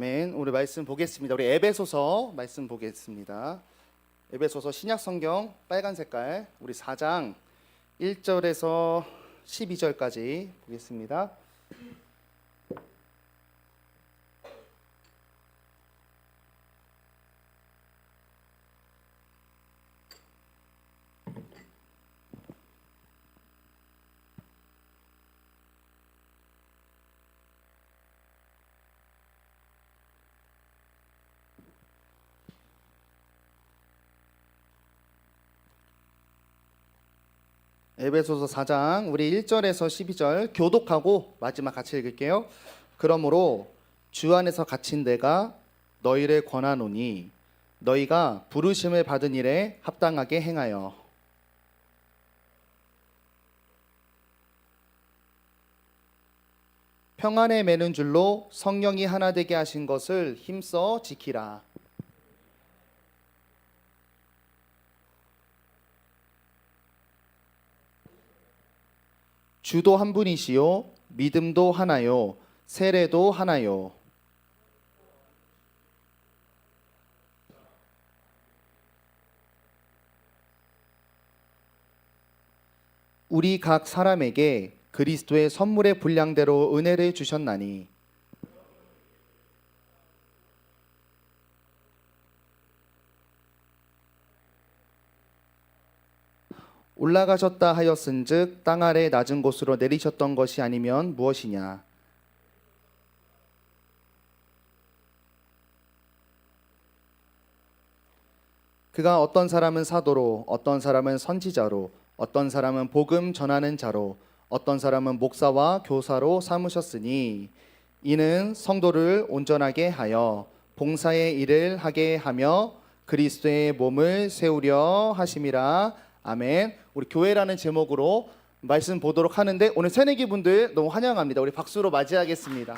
아멘. 우리 말씀 보겠습니다. 우리 에베소서 말씀 보겠습니다. 에베소서 신약 성경 빨간 색깔 우리 4장 1절에서 12절까지 보겠습니다. 에베소서 4장 우리 1절에서 12절 교독하고 마지막 같이 읽을게요. 그러므로 주 안에서 갇힌 내가 너희를 권하노니 너희가 부르심을 받은 일에 합당하게 행하여 평안에 매는 줄로 성령이 하나 되게 하신 것을 힘써 지키라. 주도 한 분이시요 믿음도 하나요 세례도 하나요 우리 각 사람에게 그리스도의 선물의 분량대로 은혜를 주셨나니 올라가셨다 하였은즉 땅 아래 낮은 곳으로 내리셨던 것이 아니면 무엇이냐. 그가 어떤 사람은 사도로 어떤 사람은 선지자로 어떤 사람은 복음 전하는 자로 어떤 사람은 목사와 교사로 삼으셨으니 이는 성도를 온전하게 하여 봉사의 일을 하게 하며 그리스도의 몸을 세우려 하심이라. 아멘. 우리 교회라는 제목으로 말씀 보도록 하는데 오늘 새내기 분들 너무 환영합니다. 우리 박수로 맞이하겠습니다.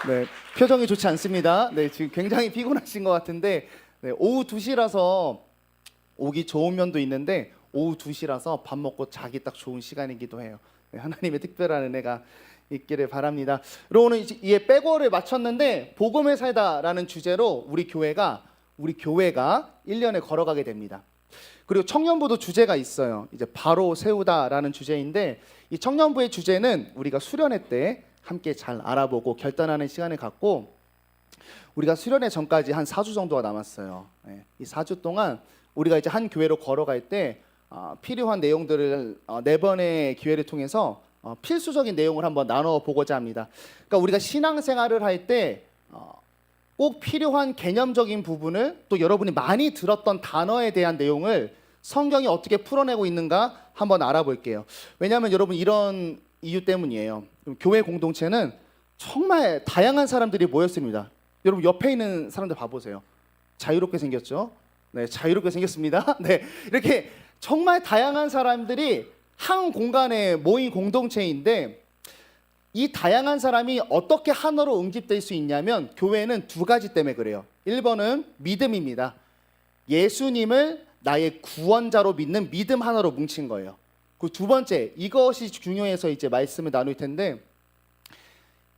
네, 표정이 좋지 않습니다. 네, 지금 굉장히 피곤하신 것 같은데 오후 2시라서 오기 좋은 면도 있는데 오후 2시라서 밥 먹고 자기 딱 좋은 시간이기도 해요. 네, 하나님의 특별한 은혜가 있기를 바랍니다. 그리고 오늘 이에 백월을 마쳤는데 복음을 살다라는 주제로 우리 교회가 1년을 걸어가게 됩니다. 그리고 청년부도 주제가 있어요. 이제 바로 세우다라는 주제인데 이 청년부의 주제는 우리가 수련회 때 함께 잘 알아보고 결단하는 시간을 갖고 우리가 수련회 전까지 한 4주 정도가 남았어요. 이 4주 동안 우리가 이제 한 교회로 걸어갈 때 필요한 내용들을 4번의 기회를 통해서 필수적인 내용을 한번 나눠보고자 합니다. 그러니까 우리가 신앙생활을 할 때 꼭 필요한 개념적인 부분을 또 여러분이 많이 들었던 단어에 대한 내용을 성경이 어떻게 풀어내고 있는가 한번 알아볼게요. 왜냐하면 여러분 이런 이유 때문이에요. 교회 공동체는 정말 다양한 사람들이 모였습니다. 여러분 옆에 있는 사람들 봐보세요. 자유롭게 생겼죠? 네, 자유롭게 생겼습니다. 네, 이렇게 정말 다양한 사람들이 한 공간에 모인 공동체인데 이 다양한 사람이 어떻게 하나로 응집될 수 있냐면 교회는 2가지 때문에 그래요. 1번은 믿음입니다. 예수님을 나의 구원자로 믿는 믿음 하나로 뭉친 거예요. 그 2번째, 이것이 중요해서 이제 말씀을 나눌 텐데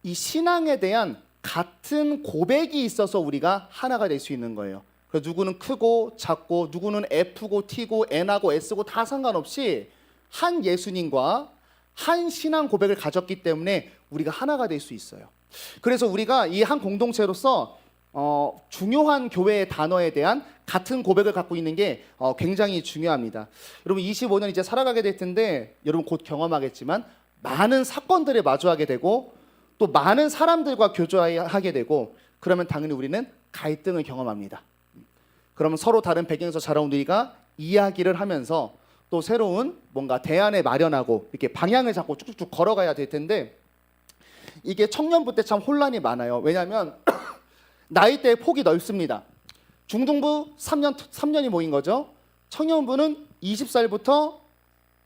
이 신앙에 대한 같은 고백이 있어서 우리가 하나가 될 수 있는 거예요. 그래서 누구는 크고 작고 누구는 F고 T고 N하고 S고 다 상관없이 한 예수님과 한 신앙 고백을 가졌기 때문에 우리가 하나가 될 수 있어요. 그래서 우리가 이 한 공동체로서 중요한 교회의 단어에 대한 같은 고백을 갖고 있는 게 굉장히 중요합니다. 여러분 25년 이제 살아가게 될 텐데 여러분 곧 경험하겠지만 많은 사건들을 마주하게 되고 또 많은 사람들과 교조하게 되고 그러면 당연히 우리는 갈등을 경험합니다. 그러면 서로 다른 배경에서 자라온 우리가 이야기를 하면서 또 새로운 뭔가 대안을 마련하고 이렇게 방향을 잡고 쭉쭉쭉 걸어가야 될 텐데 이게 청년부 때 참 혼란이 많아요. 왜냐하면 나이대의 폭이 넓습니다. 중등부 3년이 모인 거죠. 청년부는 20살부터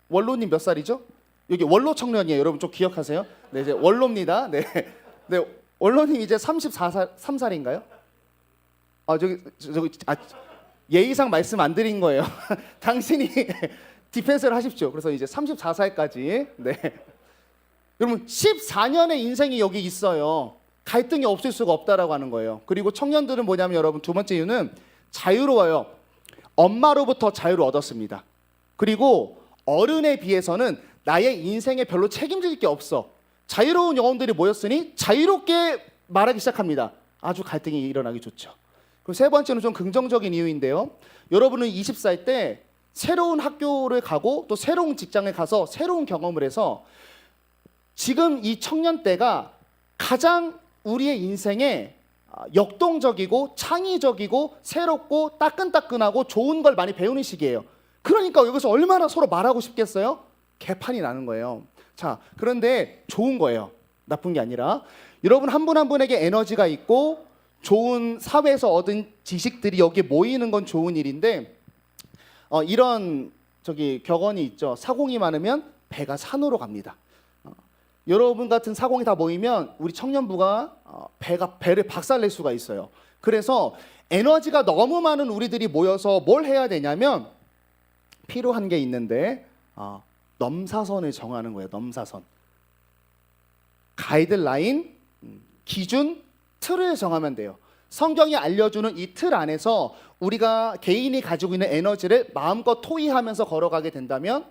원로님 몇 살이죠? 여기 원로 청년이에요. 여러분 좀 기억하세요. 네, 이제 원로입니다. 네, 네, 원로님 이제 3살인가요? 예의상 말씀 안 드린 거예요. 당신이 디펜스를 하십시오. 그래서 이제 34살까지. 네. 여러분 14년의 인생이 여기 있어요. 갈등이 없을 수가 없다라고 하는 거예요. 그리고 청년들은 뭐냐면 여러분 두 번째 이유는 자유로워요. 엄마로부터 자유를 얻었습니다. 그리고 어른에 비해서는 나의 인생에 별로 책임질 게 없어. 자유로운 영혼들이 모였으니 자유롭게 말하기 시작합니다. 아주 갈등이 일어나기 좋죠. 그리고 세 번째는 좀 긍정적인 이유인데요. 여러분은 20살 때 새로운 학교를 가고 또 새로운 직장에 가서 새로운 경험을 해서 지금 이 청년 때가 가장 우리의 인생에 역동적이고 창의적이고 새롭고 따끈따끈하고 좋은 걸 많이 배우는 시기예요. 그러니까 여기서 얼마나 서로 말하고 싶겠어요? 개판이 나는 거예요. 자, 그런데 좋은 거예요. 나쁜 게 아니라 여러분 한 분 한 분에게 에너지가 있고 좋은 사회에서 얻은 지식들이 여기에 모이는 건 좋은 일인데 이런 격언이 있죠. 사공이 많으면 배가 산으로 갑니다. 여러분 같은 사공이 다 모이면 우리 청년부가 배를 박살낼 수가 있어요. 그래서 에너지가 너무 많은 우리들이 모여서 뭘 해야 되냐면 필요한 게 있는데 넘사선을 정하는 거예요. 넘사선. 가이드라인, 기준, 틀을 정하면 돼요. 성경이 알려주는 이 틀 안에서 우리가 개인이 가지고 있는 에너지를 마음껏 토의하면서 걸어가게 된다면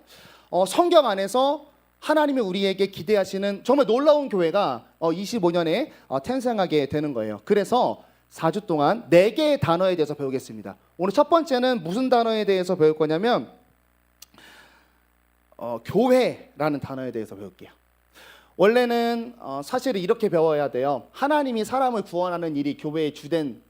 성경 안에서 하나님이 우리에게 기대하시는 정말 놀라운 교회가 25년에 탄생하게 되는 거예요. 그래서 4주 동안 4개의 단어에 대해서 배우겠습니다. 오늘 첫 번째는 무슨 단어에 대해서 배울 거냐면 교회라는 단어에 대해서 배울게요. 원래는 사실은 이렇게 배워야 돼요. 하나님이 사람을 구원하는 일이 교회의 주된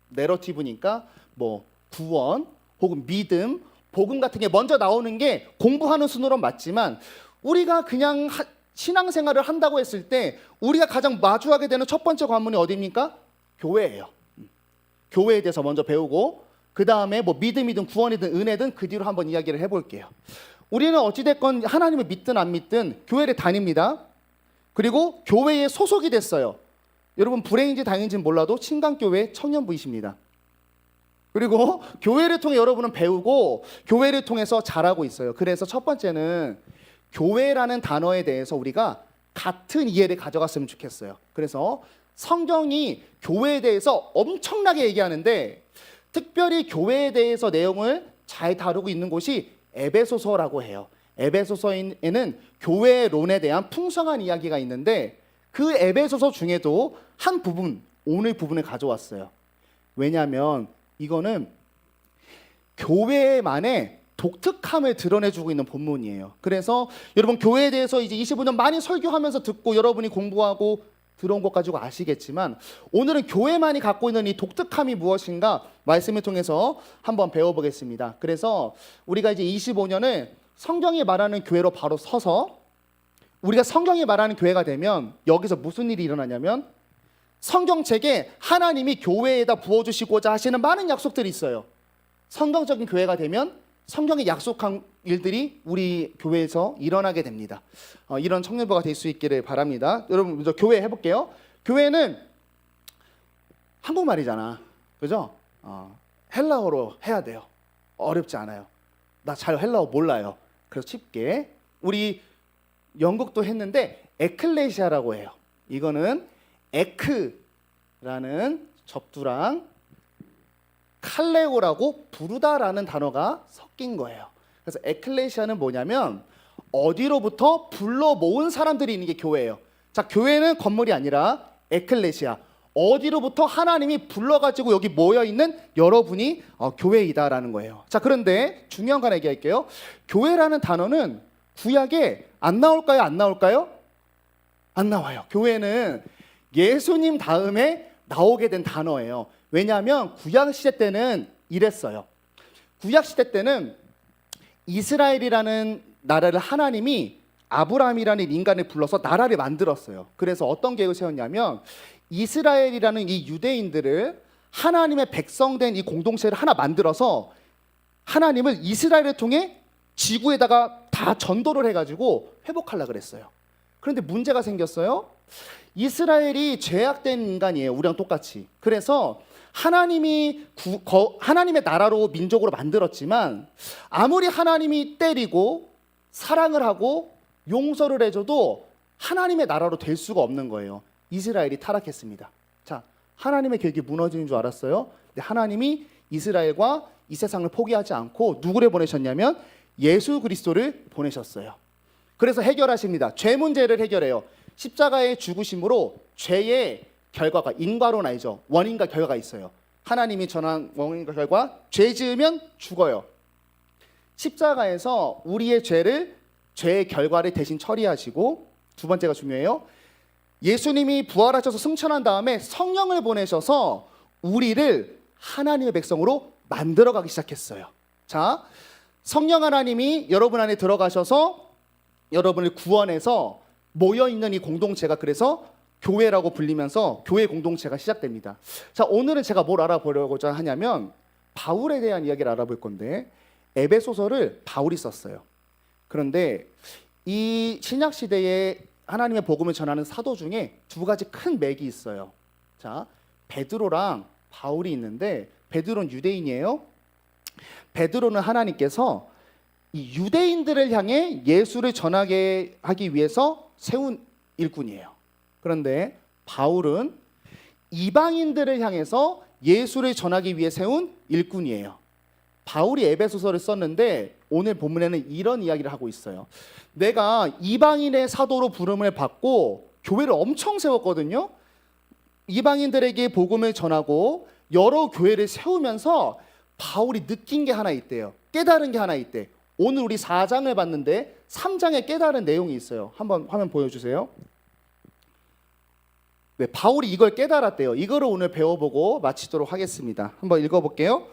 내러티브니까 뭐 구원 혹은 믿음, 복음 같은 게 먼저 나오는 게 공부하는 순으로 맞지만 우리가 그냥 신앙생활을 한다고 했을 때 우리가 가장 마주하게 되는 첫 번째 관문이 어디입니까? 교회예요. 교회에 대해서 먼저 배우고 그 다음에 뭐 믿음이든 구원이든 은혜든 그 뒤로 한번 이야기를 해볼게요. 우리는 어찌됐건 하나님을 믿든 안 믿든 교회를 다닙니다. 그리고 교회에 소속이 됐어요. 여러분 불행인지 다행인지는 몰라도 친강교회 청년부이십니다. 그리고 교회를 통해 여러분은 배우고 교회를 통해서 자라고 있어요. 그래서 첫 번째는 교회라는 단어에 대해서 우리가 같은 이해를 가져갔으면 좋겠어요. 그래서 성경이 교회에 대해서 엄청나게 얘기하는데 특별히 교회에 대해서 내용을 잘 다루고 있는 곳이 에베소서라고 해요. 에베소서에는 교회론에 대한 풍성한 이야기가 있는데 그 에베소서 중에도 한 부분, 오늘 부분을 가져왔어요. 왜냐하면 이거는 교회만의 독특함을 드러내주고 있는 본문이에요. 그래서 여러분 교회에 대해서 이제 25년 많이 설교하면서 듣고 여러분이 공부하고 들어온 것 가지고 아시겠지만 오늘은 교회만이 갖고 있는 이 독특함이 무엇인가 말씀을 통해서 한번 배워보겠습니다. 그래서 우리가 이제 25년을 성경이 말하는 교회로 바로 서서 우리가 성경이 말하는 교회가 되면 여기서 무슨 일이 일어나냐면 성경책에 하나님이 교회에다 부어주시고자 하시는 많은 약속들이 있어요. 성경적인 교회가 되면 성경이 약속한 일들이 우리 교회에서 일어나게 됩니다. 이런 청년부가 될 수 있기를 바랍니다. 여러분 먼저 교회 해볼게요. 교회는 한국말이잖아, 그죠? 헬라어로 해야 돼요. 어렵지 않아요. 나 잘 헬라어 몰라요. 그래서 쉽게 우리 영국도 했는데 에클레시아라고 해요. 이거는 에크라는 접두랑 칼레오라고 부르다라는 단어가 섞인 거예요. 그래서 에클레시아는 뭐냐면 어디로부터 불러 모은 사람들이 있는 게 교회예요. 자, 교회는 건물이 아니라 에클레시아, 어디로부터 하나님이 불러가지고 여기 모여있는 여러분이 교회이다라는 거예요. 자, 그런데 중요한 거 하나 얘기할게요. 교회라는 단어는 구약에 안 나올까요? 안 나올까요? 안 나와요. 교회는 예수님 다음에 나오게 된 단어예요. 왜냐하면 구약 시대 때는 이랬어요. 구약 시대 때는 이스라엘이라는 나라를 하나님이 아브라함이라는 인간을 불러서 나라를 만들었어요. 그래서 어떤 계획을 세웠냐면 이스라엘이라는 이 유대인들을 하나님의 백성된 이 공동체를 하나 만들어서 하나님을 이스라엘을 통해 지구에다가 다 전도를 해가지고 회복하려고 그랬어요. 그런데 문제가 생겼어요. 이스라엘이 죄악된 인간이에요. 우리랑 똑같이. 그래서 하나님이 하나님의 나라로 민족으로 만들었지만 아무리 하나님이 때리고 사랑을 하고 용서를 해줘도 하나님의 나라로 될 수가 없는 거예요. 이스라엘이 타락했습니다. 자, 하나님의 계획이 무너지는 줄 알았어요. 근데 하나님이 이스라엘과 이 세상을 포기하지 않고 누구를 보내셨냐면 예수 그리스도를 보내셨어요. 그래서 해결하십니다. 죄 문제를 해결해요. 십자가의 죽으심으로 죄의 결과가 인과론이죠. 원인과 결과가 있어요. 하나님이 전한 원인과 결과, 죄 지으면 죽어요. 십자가에서 우리의 죄의 결과를 대신 처리하시고, 두 번째가 중요해요. 예수님이 부활하셔서 승천한 다음에 성령을 보내셔서 우리를 하나님의 백성으로 만들어가기 시작했어요. 자, 성령 하나님이 여러분 안에 들어가셔서 여러분을 구원해서 모여있는 이 공동체가 그래서 교회라고 불리면서 교회 공동체가 시작됩니다. 자, 오늘은 제가 뭘 알아보려고자 하냐면 바울에 대한 이야기를 알아볼 건데, 에베소서를 바울이 썼어요. 그런데 이 신약 시대에 하나님의 복음을 전하는 사도 중에 두 가지 큰 맥이 있어요. 자, 베드로랑 바울이 있는데, 베드로는 유대인이에요. 베드로는 하나님께서 이 유대인들을 향해 예수를 전하게 하기 위해서 세운 일꾼이에요. 그런데 바울은 이방인들을 향해서 예수를 전하기 위해 세운 일꾼이에요. 바울이 에베소서를 썼는데 오늘 본문에는 이런 이야기를 하고 있어요. 내가 이방인의 사도로 부름을 받고 교회를 엄청 세웠거든요. 이방인들에게 복음을 전하고 여러 교회를 세우면서 바울이 느낀 게 하나 있대요. 깨달은 게 하나 있대. 오늘 우리 4장을 봤는데 3장에 깨달은 내용이 있어요. 한번 화면 보여주세요. 네, 바울이 이걸 깨달았대요. 이거를 오늘 배워보고 마치도록 하겠습니다. 한번 읽어볼게요.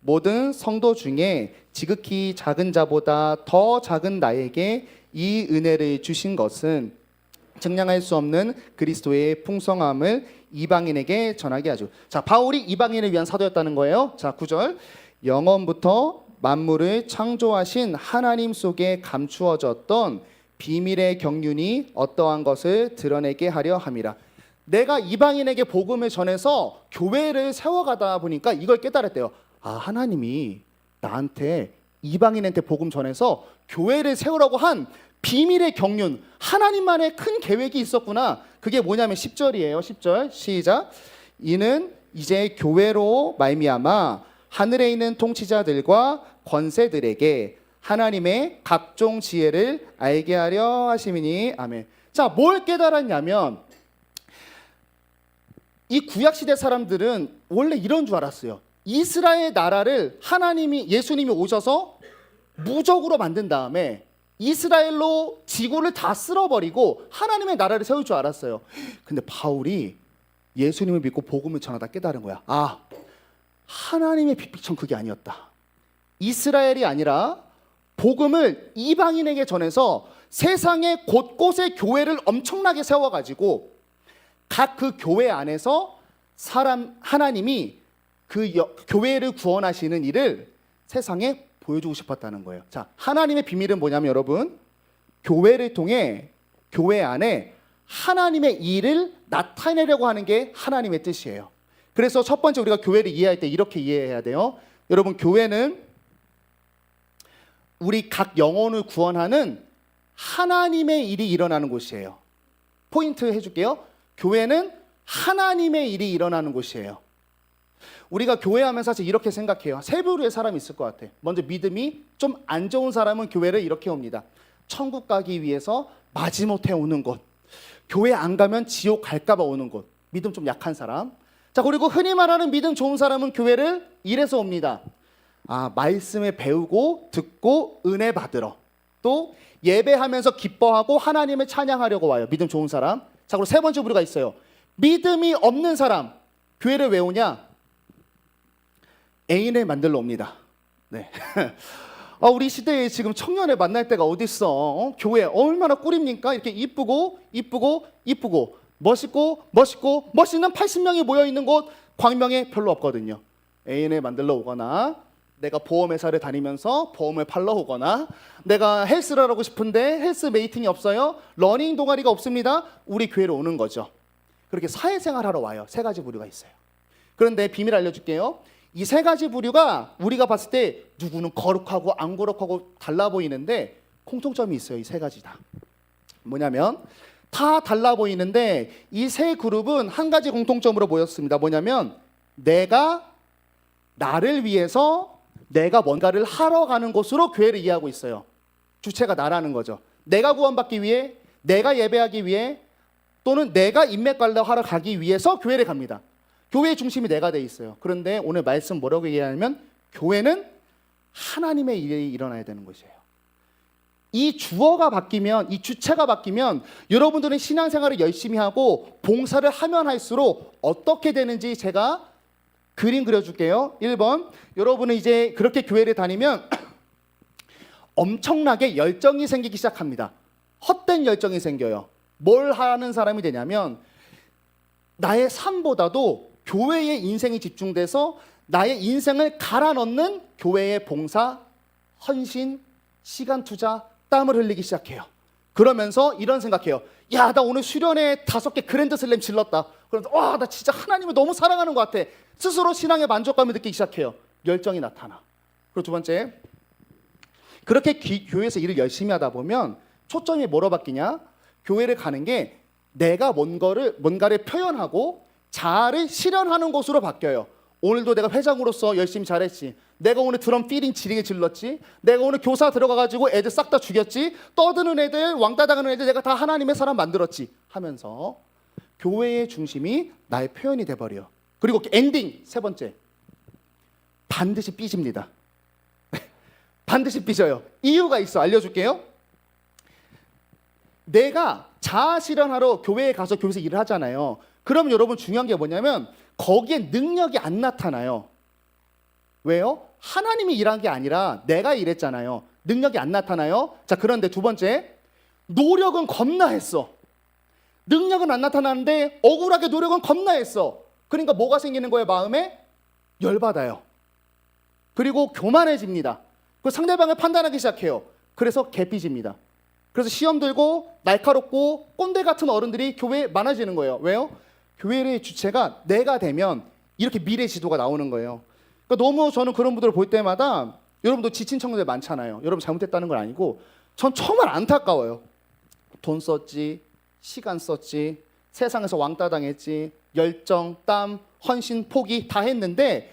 모든 성도 중에 지극히 작은 자보다 더 작은 나에게 이 은혜를 주신 것은 증량할 수 없는 그리스도의 풍성함을 이방인에게 전하게 하죠. 자, 바울이 이방인을 위한 사도였다는 거예요. 자, 9절. 영원부터 만물을 창조하신 하나님 속에 감추어졌던 비밀의 경륜이 어떠한 것을 드러내게 하려 함이라. 내가 이방인에게 복음을 전해서 교회를 세워가다 보니까 이걸 깨달았대요. 아, 하나님이 나한테 이방인한테 복음 전해서 교회를 세우라고 한 비밀의 경륜, 하나님만의 큰 계획이 있었구나. 그게 뭐냐면 10절이에요. 10절 시작. 이는 이제 교회로 말미암아 하늘에 있는 통치자들과 권세들에게 하나님의 각종 지혜를 알게 하려 하심이니 아멘. 자, 뭘 깨달았냐면 이 구약시대 사람들은 원래 이런 줄 알았어요. 이스라엘 나라를 하나님이, 예수님이 오셔서 무적으로 만든 다음에 이스라엘로 지구를 다 쓸어버리고 하나님의 나라를 세울 줄 알았어요. 근데 바울이 예수님을 믿고 복음을 전하다 깨달은 거야. 아, 하나님의 빅픽처는 그게 아니었다. 이스라엘이 아니라 복음을 이방인에게 전해서 세상의 곳곳에 교회를 엄청나게 세워가지고 각 그 교회 안에서 하나님이 그 교회를 구원하시는 일을 세상에 보여주고 싶었다는 거예요. 자, 하나님의 비밀은 뭐냐면 여러분, 교회를 통해 교회 안에 하나님의 일을 나타내려고 하는 게 하나님의 뜻이에요. 그래서 첫 번째 우리가 교회를 이해할 때 이렇게 이해해야 돼요. 여러분, 교회는 우리 각 영혼을 구원하는 하나님의 일이 일어나는 곳이에요. 포인트 해줄게요. 교회는 하나님의 일이 일어나는 곳이에요. 우리가 교회하면 사실 이렇게 생각해요. 세 부류의 사람이 있을 것 같아. 먼저 믿음이 좀 안 좋은 사람은 교회를 이렇게 옵니다. 천국 가기 위해서 마지못해 오는 곳. 교회 안 가면 지옥 갈까 봐 오는 곳. 믿음 좀 약한 사람. 자, 그리고 흔히 말하는 믿음 좋은 사람은 교회를 이래서 옵니다. 아, 말씀을 배우고 듣고 은혜 받으러. 또 예배하면서 기뻐하고 하나님을 찬양하려고 와요. 믿음 좋은 사람. 자, 그리고 세 번째 부류가 있어요. 믿음이 없는 사람. 교회를 왜 오냐? 애인을 만들러 옵니다. 네. 우리 시대에 지금 청년을 만날 때가 어딨어? 교회 얼마나 꿀입니까? 이렇게 이쁘고 멋있고 멋있는 80명이 모여있는 곳 광명에 별로 없거든요. 애인을 만들러 오거나 내가 보험회사를 다니면서 보험을 팔러 오거나 내가 헬스를 하고 싶은데 헬스 메이팅이 없어요. 러닝 동아리가 없습니다. 우리 교회로 오는 거죠. 그렇게 사회생활 하러 와요. 세 가지 부류가 있어요. 그런데 비밀 알려줄게요. 이 세 가지 부류가 우리가 봤을 때 누구는 거룩하고 안 거룩하고 달라 보이는데 공통점이 있어요. 이 세 가지 다. 뭐냐면 다 달라 보이는데 이 세 그룹은 한 가지 공통점으로 모였습니다. 뭐냐면 내가 나를 위해서 내가 뭔가를 하러 가는 곳으로 교회를 이해하고 있어요. 주체가 나라는 거죠. 내가 구원받기 위해, 내가 예배하기 위해, 또는 내가 인맥 관리하러 가기 위해서 교회를 갑니다. 교회의 중심이 내가 돼 있어요. 그런데 오늘 말씀 뭐라고 얘기하냐면 교회는 하나님의 일이 일어나야 되는 것이에요. 이 주어가 바뀌면, 이 주체가 바뀌면 여러분들은 신앙생활을 열심히 하고 봉사를 하면 할수록 어떻게 되는지 제가 그림 그려줄게요. 1번, 여러분은 이제 그렇게 교회를 다니면 엄청나게 열정이 생기기 시작합니다. 헛된 열정이 생겨요. 뭘 하는 사람이 되냐면 나의 삶보다도 교회의 인생이 집중돼서 나의 인생을 갈아 넣는 교회의 봉사, 헌신, 시간 투자, 땀을 흘리기 시작해요. 그러면서 이런 생각해요. 야, 나 오늘 수련회 5개 그랜드 슬램 질렀다. 그런데 와, 나 진짜 하나님을 너무 사랑하는 것 같아. 스스로 신앙의 만족감을 느끼기 시작해요. 열정이 나타나. 그리고 두 번째, 그렇게 교회에서 일을 열심히 하다 보면 초점이 뭐로 바뀌냐? 교회를 가는 게 내가 뭔가를 표현하고 자아를 실현하는 곳으로 바뀌어요. 오늘도 내가 회장으로서 열심히 잘했지. 내가 오늘 드럼 필링 지리게 질렀지. 내가 오늘 교사 들어가가지고 애들 싹 다 죽였지. 떠드는 애들, 왕따 당하는 애들 내가 다 하나님의 사람 만들었지 하면서 교회의 중심이 나의 표현이 돼버려요. 그리고 엔딩 세 번째, 반드시 삐집니다. 반드시 삐져요. 이유가 있어. 알려줄게요. 내가 자아 실현하러 교회에 가서 교회에서 일을 하잖아요. 그럼 여러분 중요한 게 뭐냐면 거기에 능력이 안 나타나요. 왜요? 하나님이 일한 게 아니라 내가 일했잖아요. 능력이 안 나타나요. 자, 그런데 두 번째, 노력은 겁나 했어. 능력은 안 나타나는데 억울하게 노력은 겁나 했어. 그러니까 뭐가 생기는 거예요? 마음에 열받아요. 그리고 교만해집니다. 그 상대방을 판단하기 시작해요. 그래서 개삐집니다. 그래서 시험 들고 날카롭고 꼰대 같은 어른들이 교회에 많아지는 거예요. 왜요? 교회의 주체가 내가 되면 이렇게 미래 지도가 나오는 거예요. 그러니까 너무 저는 그런 분들을 볼 때마다, 여러분도 지친 청년들 많잖아요. 여러분 잘못했다는 건 아니고 전 정말 안타까워요. 돈 썼지, 시간 썼지, 세상에서 왕따 당했지, 열정, 땀, 헌신, 포기 다 했는데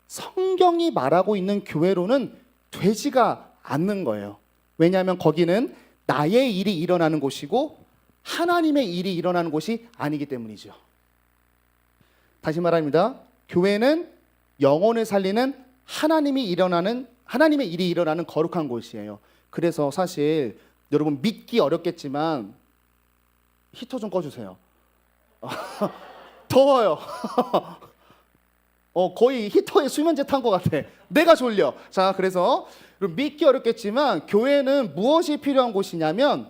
성경이 말하고 있는 교회로는 되지가 않는 거예요. 왜냐하면 거기는 나의 일이 일어나는 곳이고 하나님의 일이 일어나는 곳이 아니기 때문이죠. 다시 말합니다. 교회는 영혼을 살리는 하나님의 일이 일어나는 거룩한 곳이에요. 그래서 사실 여러분 믿기 어렵겠지만 히터 좀 꺼주세요. 더워요. 거의 히터에 수면제 탄 것 같아. 내가 졸려. 자, 그래서 믿기 어렵겠지만 교회는 무엇이 필요한 곳이냐면,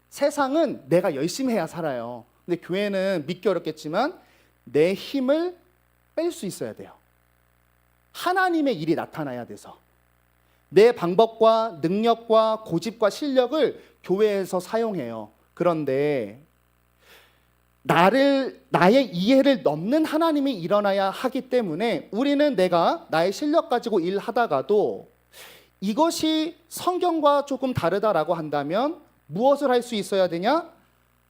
세상은 내가 열심히 해야 살아요. 근데 교회는 믿기 어렵겠지만 내 힘을 뺄 수 있어야 돼요. 하나님의 일이 나타나야 돼서 내 방법과 능력과 고집과 실력을 교회에서 사용해요. 그런데 나의 이해를 넘는 하나님이 일어나야 하기 때문에 우리는 내가 나의 실력 가지고 일하다가도 이것이 성경과 조금 다르다라고 한다면 무엇을 할 수 있어야 되냐?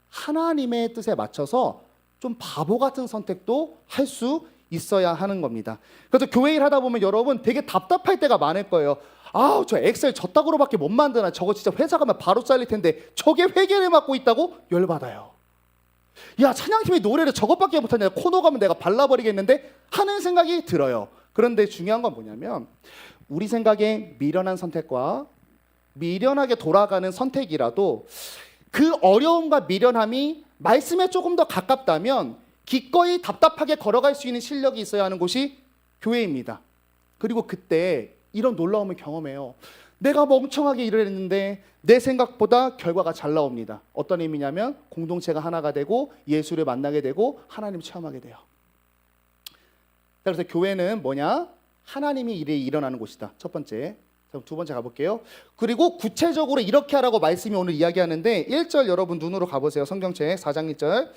하나님의 뜻에 맞춰서 좀 바보 같은 선택도 할 수 있어야 하는 겁니다. 그래서 교회 일 하다 보면 여러분 되게 답답할 때가 많을 거예요. 아우, 저 엑셀 저따구로밖에 못 만드나. 저거 진짜 회사 가면 바로 잘릴 텐데 저게 회계를 맡고 있다고 열받아요. 야, 찬양팀이 노래를 저것밖에 못하냐. 코너 가면 내가 발라버리겠는데 하는 생각이 들어요. 그런데 중요한 건 뭐냐면 우리 생각에 미련한 선택과 미련하게 돌아가는 선택이라도 그 어려움과 미련함이 말씀에 조금 더 가깝다면 기꺼이 답답하게 걸어갈 수 있는 실력이 있어야 하는 곳이 교회입니다. 그리고 그때 이런 놀라움을 경험해요. 내가 멍청하게 일을 했는데 내 생각보다 결과가 잘 나옵니다. 어떤 의미냐면 공동체가 하나가 되고 예수를 만나게 되고 하나님을 체험하게 돼요. 그래서 교회는 뭐냐? 하나님이 일이 일어나는 곳이다. 첫 번째. 두 번째 가볼게요. 그리고 구체적으로 이렇게 하라고 말씀이 오늘 이야기하는데 1절 여러분 눈으로 가보세요. 성경책 4장 1절.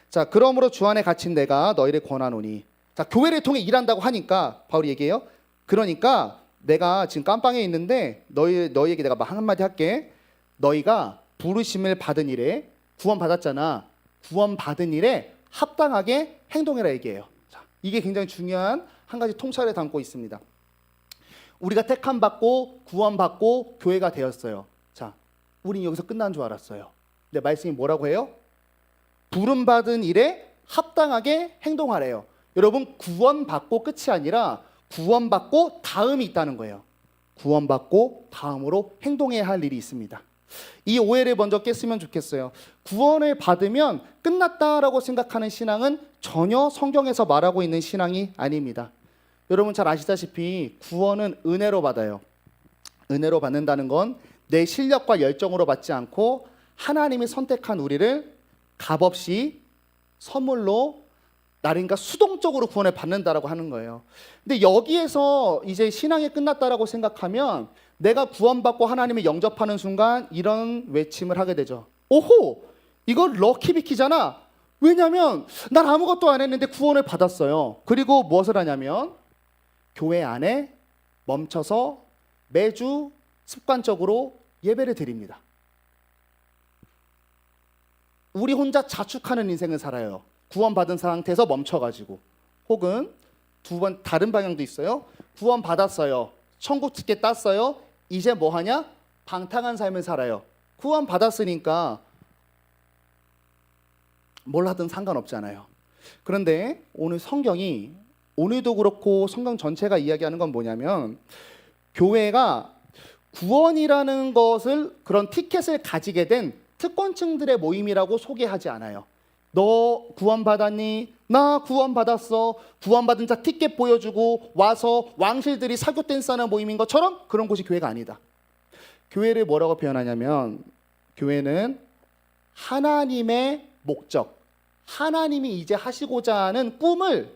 자, 그러므로 주 안에 갇힌 내가 너희를 권하노니. 자, 교회를 통해 일한다고 하니까 바울이 얘기해요. 그러니까 내가 지금 깜빵에 있는데 너희에게 내가 한마디 할게. 너희가 부르심을 받은 일에 구원받았잖아. 구원받은 일에 합당하게 행동해라 얘기해요. 자, 이게 굉장히 중요한 한 가지 통찰을 담고 있습니다. 우리가 택함 받고 구원받고 교회가 되었어요. 자, 우린 여기서 끝난 줄 알았어요. 근데 말씀이 뭐라고 해요? 부름받은 일에 합당하게 행동하래요. 여러분, 구원받고 끝이 아니라 구원받고 다음이 있다는 거예요. 구원받고 다음으로 행동해야 할 일이 있습니다. 이 오해를 먼저 깼으면 좋겠어요. 구원을 받으면 끝났다라고 생각하는 신앙은 전혀 성경에서 말하고 있는 신앙이 아닙니다. 여러분 잘 아시다시피 구원은 은혜로 받아요. 은혜로 받는다는 건 내 실력과 열정으로 받지 않고 하나님이 선택한 우리를 값없이 선물로 나른가 수동적으로 구원을 받는다라고 하는 거예요. 근데 여기에서 이제 신앙이 끝났다라고 생각하면 내가 구원받고 하나님을 영접하는 순간 이런 외침을 하게 되죠. 오호! 이거 럭키비키잖아. 왜냐면 난 아무것도 안 했는데 구원을 받았어요. 그리고 무엇을 하냐면 교회 안에 멈춰서 매주 습관적으로 예배를 드립니다. 우리 혼자 자축하는 인생을 살아요. 구원받은 상태에서 멈춰가지고. 혹은 두 번 다른 방향도 있어요. 구원받았어요. 천국 티켓 땄어요. 이제 뭐 하냐? 방탕한 삶을 살아요. 구원받았으니까 뭘 하든 상관없잖아요. 그런데 오늘 성경이 오늘도 그렇고 성경 전체가 이야기하는 건 뭐냐면 교회가 구원이라는 것을 그런 티켓을 가지게 된 특권층들의 모임이라고 소개하지 않아요. 너 구원받았니? 나 구원받았어. 구원받은 자 티켓 보여주고 와서 왕실들이 사교 댄스 하는 모임인 것처럼 그런 곳이 교회가 아니다. 교회를 뭐라고 표현하냐면 교회는 하나님의 목적, 하나님이 이제 하시고자 하는 꿈을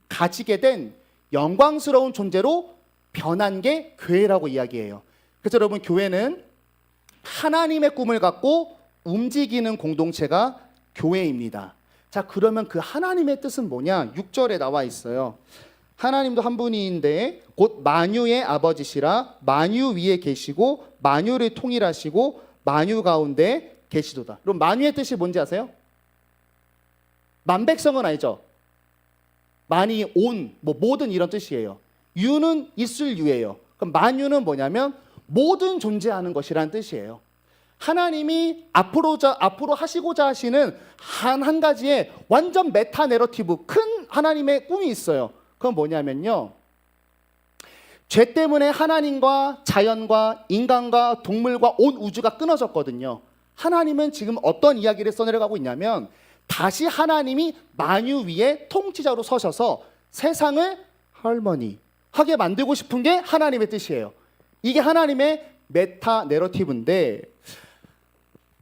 가지게 된 영광스러운 존재로 변한 게 교회라고 이야기해요. 그래서 여러분 교회는 하나님의 꿈을 갖고 움직이는 공동체가 교회입니다. 자, 그러면 그 하나님의 뜻은 뭐냐? 6절에 나와 있어요. 하나님도 한 분인데 곧 만유의 아버지시라 만유 위에 계시고 만유를 통일하시고 만유 가운데 계시도다. 그럼 만유의 뜻이 뭔지 아세요? 만백성은 아니죠. 만이 온, 뭐 모든 이런 뜻이에요. 유는 있을 유예요. 그럼 만유는 뭐냐면 모든 존재하는 것이라는 뜻이에요. 하나님이 앞으로 하시고자 하시는 한 가지의 완전 메타 내러티브 큰 하나님의 꿈이 있어요. 그건 뭐냐면요. 죄 때문에 하나님과 자연과 인간과 동물과 온 우주가 끊어졌거든요. 하나님은 지금 어떤 이야기를 써내려가고 있냐면 다시 하나님이 만유 위에 통치자로 서셔서 세상을 할머니하게 만들고 싶은 게 하나님의 뜻이에요. 이게 하나님의 메타 내러티브인데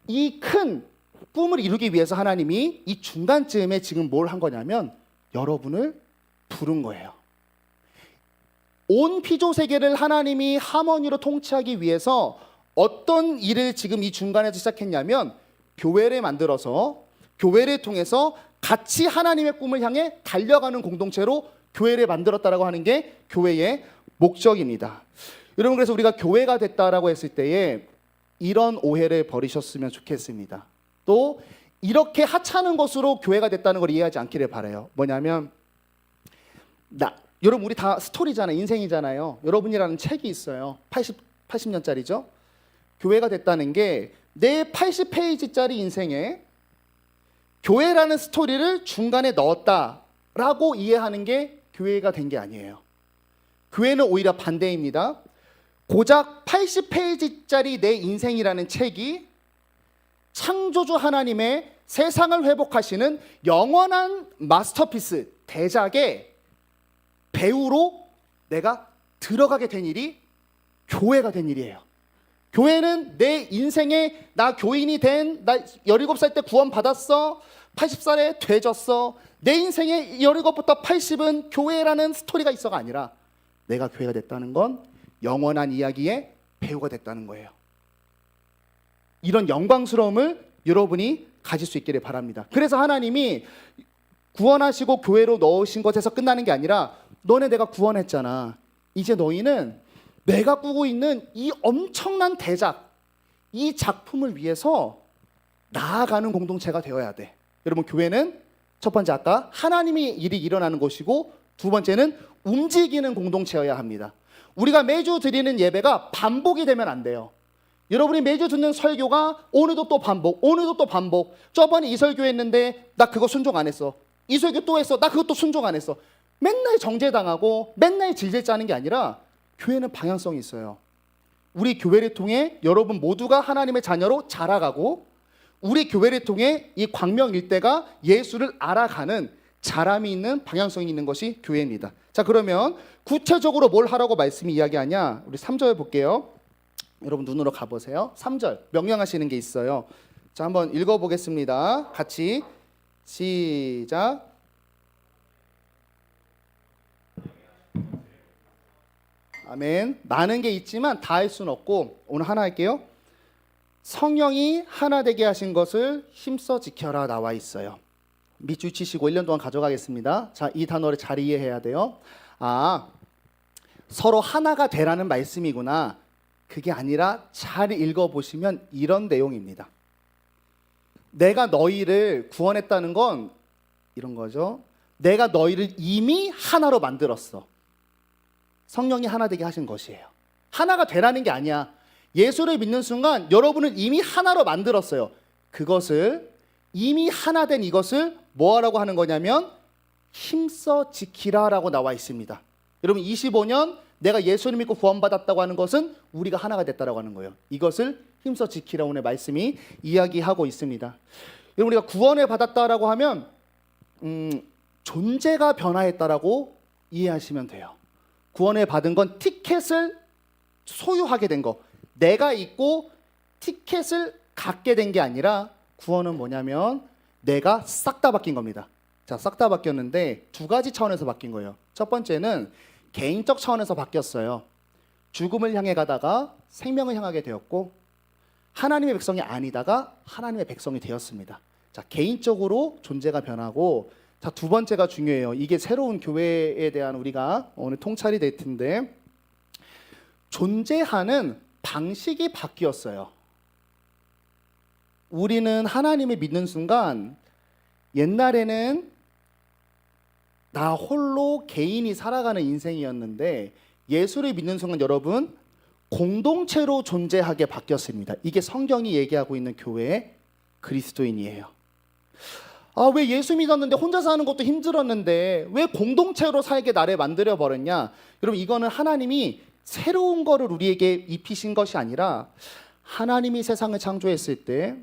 이 큰 꿈을 이루기 위해서 하나님이 이 중간쯤에 지금 뭘 한 거냐면 여러분을 부른 거예요. 온 피조 세계를 하나님이 하모니로 통치하기 위해서 어떤 일을 지금 이 중간에서 시작했냐면 교회를 만들어서 교회를 통해서 같이 하나님의 꿈을 향해 달려가는 공동체로 교회를 만들었다라고 하는 게 교회의 목적입니다. 여러분 그래서 우리가 교회가 됐다라고 했을 때에 이런 오해를 버리셨으면 좋겠습니다. 또 이렇게 하찮은 것으로 교회가 됐다는 걸 이해하지 않기를 바라요. 뭐냐면 여러분 우리 다 스토리잖아요. 인생이잖아요. 여러분이라는 책이 있어요. 80년짜리죠. 교회가 됐다는 게 내 80페이지짜리 인생에 교회라는 스토리를 중간에 넣었다라고 이해하는 게 교회가 된 게 아니에요. 교회는 오히려 반대입니다. 고작 80페이지짜리 내 인생이라는 책이 창조주 하나님의 세상을 회복하시는 영원한 마스터피스 대작의 배우로 내가 들어가게 된 일이 교회가 된 일이에요. 교회는 내 인생에 나 교인이 된 나 17살 때 구원 받았어. 80살에 되졌어. 내 인생의 17부터 80은 교회라는 스토리가 있어가 아니라 내가 교회가 됐다는 건 영원한 이야기의 배우가 됐다는 거예요. 이런 영광스러움을 여러분이 가질 수 있기를 바랍니다. 그래서 하나님이 구원하시고 교회로 넣으신 것에서 끝나는 게 아니라 너네 내가 구원했잖아. 이제 너희는 내가 꾸고 있는 이 엄청난 대작, 이 작품을 위해서 나아가는 공동체가 되어야 돼. 여러분, 교회는 첫 번째 아까 하나님의 일이 일어나는 곳이고, 두 번째는 움직이는 공동체여야 합니다. 우리가 매주 드리는 예배가 반복이 되면 안 돼요. 여러분이 매주 듣는 설교가 오늘도 또 반복, 오늘도 또 반복. 저번에 이 설교 했는데 나 그거 순종 안 했어. 이 설교 또 했어. 나 그것도 순종 안 했어. 맨날 정죄당하고 맨날 질질 짜는 게 아니라 교회는 방향성이 있어요. 우리 교회를 통해 여러분 모두가 하나님의 자녀로 자라가고, 우리 교회를 통해 이 광명 일대가 예수를 알아가는 자람이 있는 방향성이 있는 것이 교회입니다. 자, 그러면 구체적으로 뭘 하라고 말씀이 이야기하냐? 우리 3절 볼게요. 여러분 눈으로 가보세요. 3절 명령하시는 게 있어요. 자, 한번 읽어보겠습니다. 같이 시작. 아멘. 많은 게 있지만 다 할 수는 없고 오늘 하나 할게요. 성령이 하나 되게 하신 것을 힘써 지켜라 나와 있어요. 밑줄 치시고 1년 동안 가져가겠습니다. 자, 이 단어를 잘 이해해야 돼요. 서로 하나가 되라는 말씀이구나. 그게 아니라 잘 읽어보시면 이런 내용입니다. 내가 너희를 구원했다는 건 이런 거죠. 내가 너희를 이미 하나로 만들었어. 성령이 하나 되게 하신 것이에요. 하나가 되라는 게 아니야. 예수를 믿는 순간 여러분을 이미 하나로 만들었어요. 그것을 이미 하나 된 이것을 뭐하라고 하는 거냐면 힘써 지키라라고 나와 있습니다. 여러분 25년 내가 예수를 믿고 구원받았다고 하는 것은 우리가 하나가 됐다라고 하는 거예요. 이것을 힘써 지키라 오늘 말씀이 이야기하고 있습니다. 여러분 우리가 구원을 받았다라고 하면 존재가 변화했다라고 이해하시면 돼요. 구원을 받은 건 티켓을 소유하게 된 거, 내가 있고 티켓을 갖게 된 게 아니라 구원은 뭐냐면 내가 싹 다 바뀐 겁니다. 자, 싹 다 바뀌었는데 두 가지 차원에서 바뀐 거예요. 첫 번째는 개인적 차원에서 바뀌었어요. 죽음을 향해 가다가 생명을 향하게 되었고, 하나님의 백성이 아니다가 하나님의 백성이 되었습니다. 자, 개인적으로 존재가 변하고, 자, 두 번째가 중요해요. 이게 새로운 교회에 대한 우리가 오늘 통찰이 될 텐데, 존재하는 방식이 바뀌었어요. 우리는 하나님을 믿는 순간 옛날에는 나 홀로 개인이 살아가는 인생이었는데 예수를 믿는 순간 여러분 공동체로 존재하게 바뀌었습니다. 이게 성경이 얘기하고 있는 교회의 그리스도인이에요. 왜 예수 믿었는데 혼자 사는 것도 힘들었는데 왜 공동체로 살게 나를 만들어 버렸냐? 여러분 이거는 하나님이 새로운 거를 우리에게 입히신 것이 아니라 하나님이 세상을 창조했을 때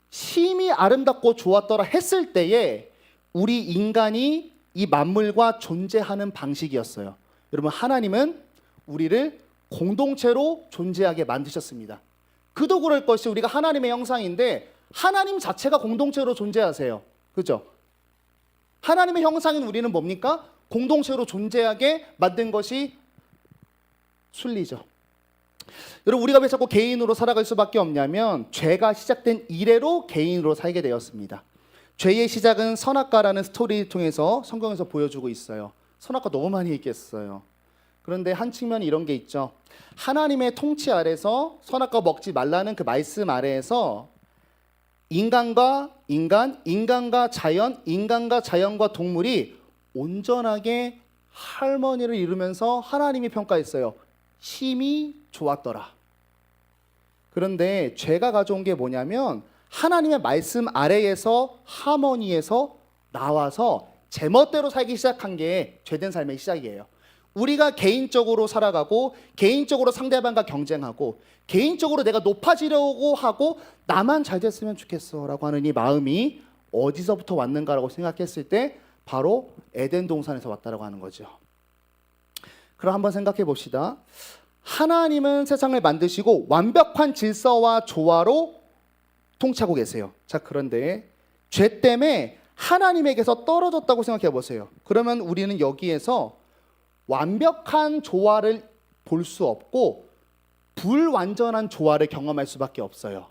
심히 아름답고 좋았더라 했을 때에 우리 인간이 이 만물과 존재하는 방식이었어요. 여러분 하나님은 우리를 공동체로 존재하게 만드셨습니다. 그도 그럴 것이 우리가 하나님의 형상인데 하나님 자체가 공동체로 존재하세요. 그죠? 하나님의 형상인 우리는 뭡니까? 공동체로 존재하게 만든 것이 순리죠. 여러분 우리가 왜 자꾸 개인으로 살아갈 수밖에 없냐면 죄가 시작된 이래로 개인으로 살게 되었습니다. 죄의 시작은 선악과라는 스토리를 통해서 성경에서 보여주고 있어요. 선악과 너무 많이 읽겠어요. 그런데 한 측면 이런 게 있죠. 하나님의 통치 아래서 선악과 먹지 말라는 그 말씀 아래에서 인간과 인간, 인간과 자연, 인간과 자연과 동물이 온전하게 할머니를 이루면서 하나님이 평가했어요. 심히 좋았더라. 그런데 죄가 가져온 게 뭐냐면 하나님의 말씀 아래에서 하모니에서 나와서 제멋대로 살기 시작한 게 죄된 삶의 시작이에요. 우리가 개인적으로 살아가고 개인적으로 상대방과 경쟁하고 개인적으로 내가 높아지려고 하고 나만 잘 됐으면 좋겠어 라고 하는 이 마음이 어디서부터 왔는가라고 생각했을 때 바로 에덴 동산에서 왔다라고 하는 거죠. 그럼 한번 생각해 봅시다. 하나님은 세상을 만드시고 완벽한 질서와 조화로 통치하고 계세요. 자, 그런데 죄 때문에 하나님에게서 떨어졌다고 생각해 보세요. 그러면 우리는 여기에서 완벽한 조화를 볼 수 없고 불완전한 조화를 경험할 수밖에 없어요.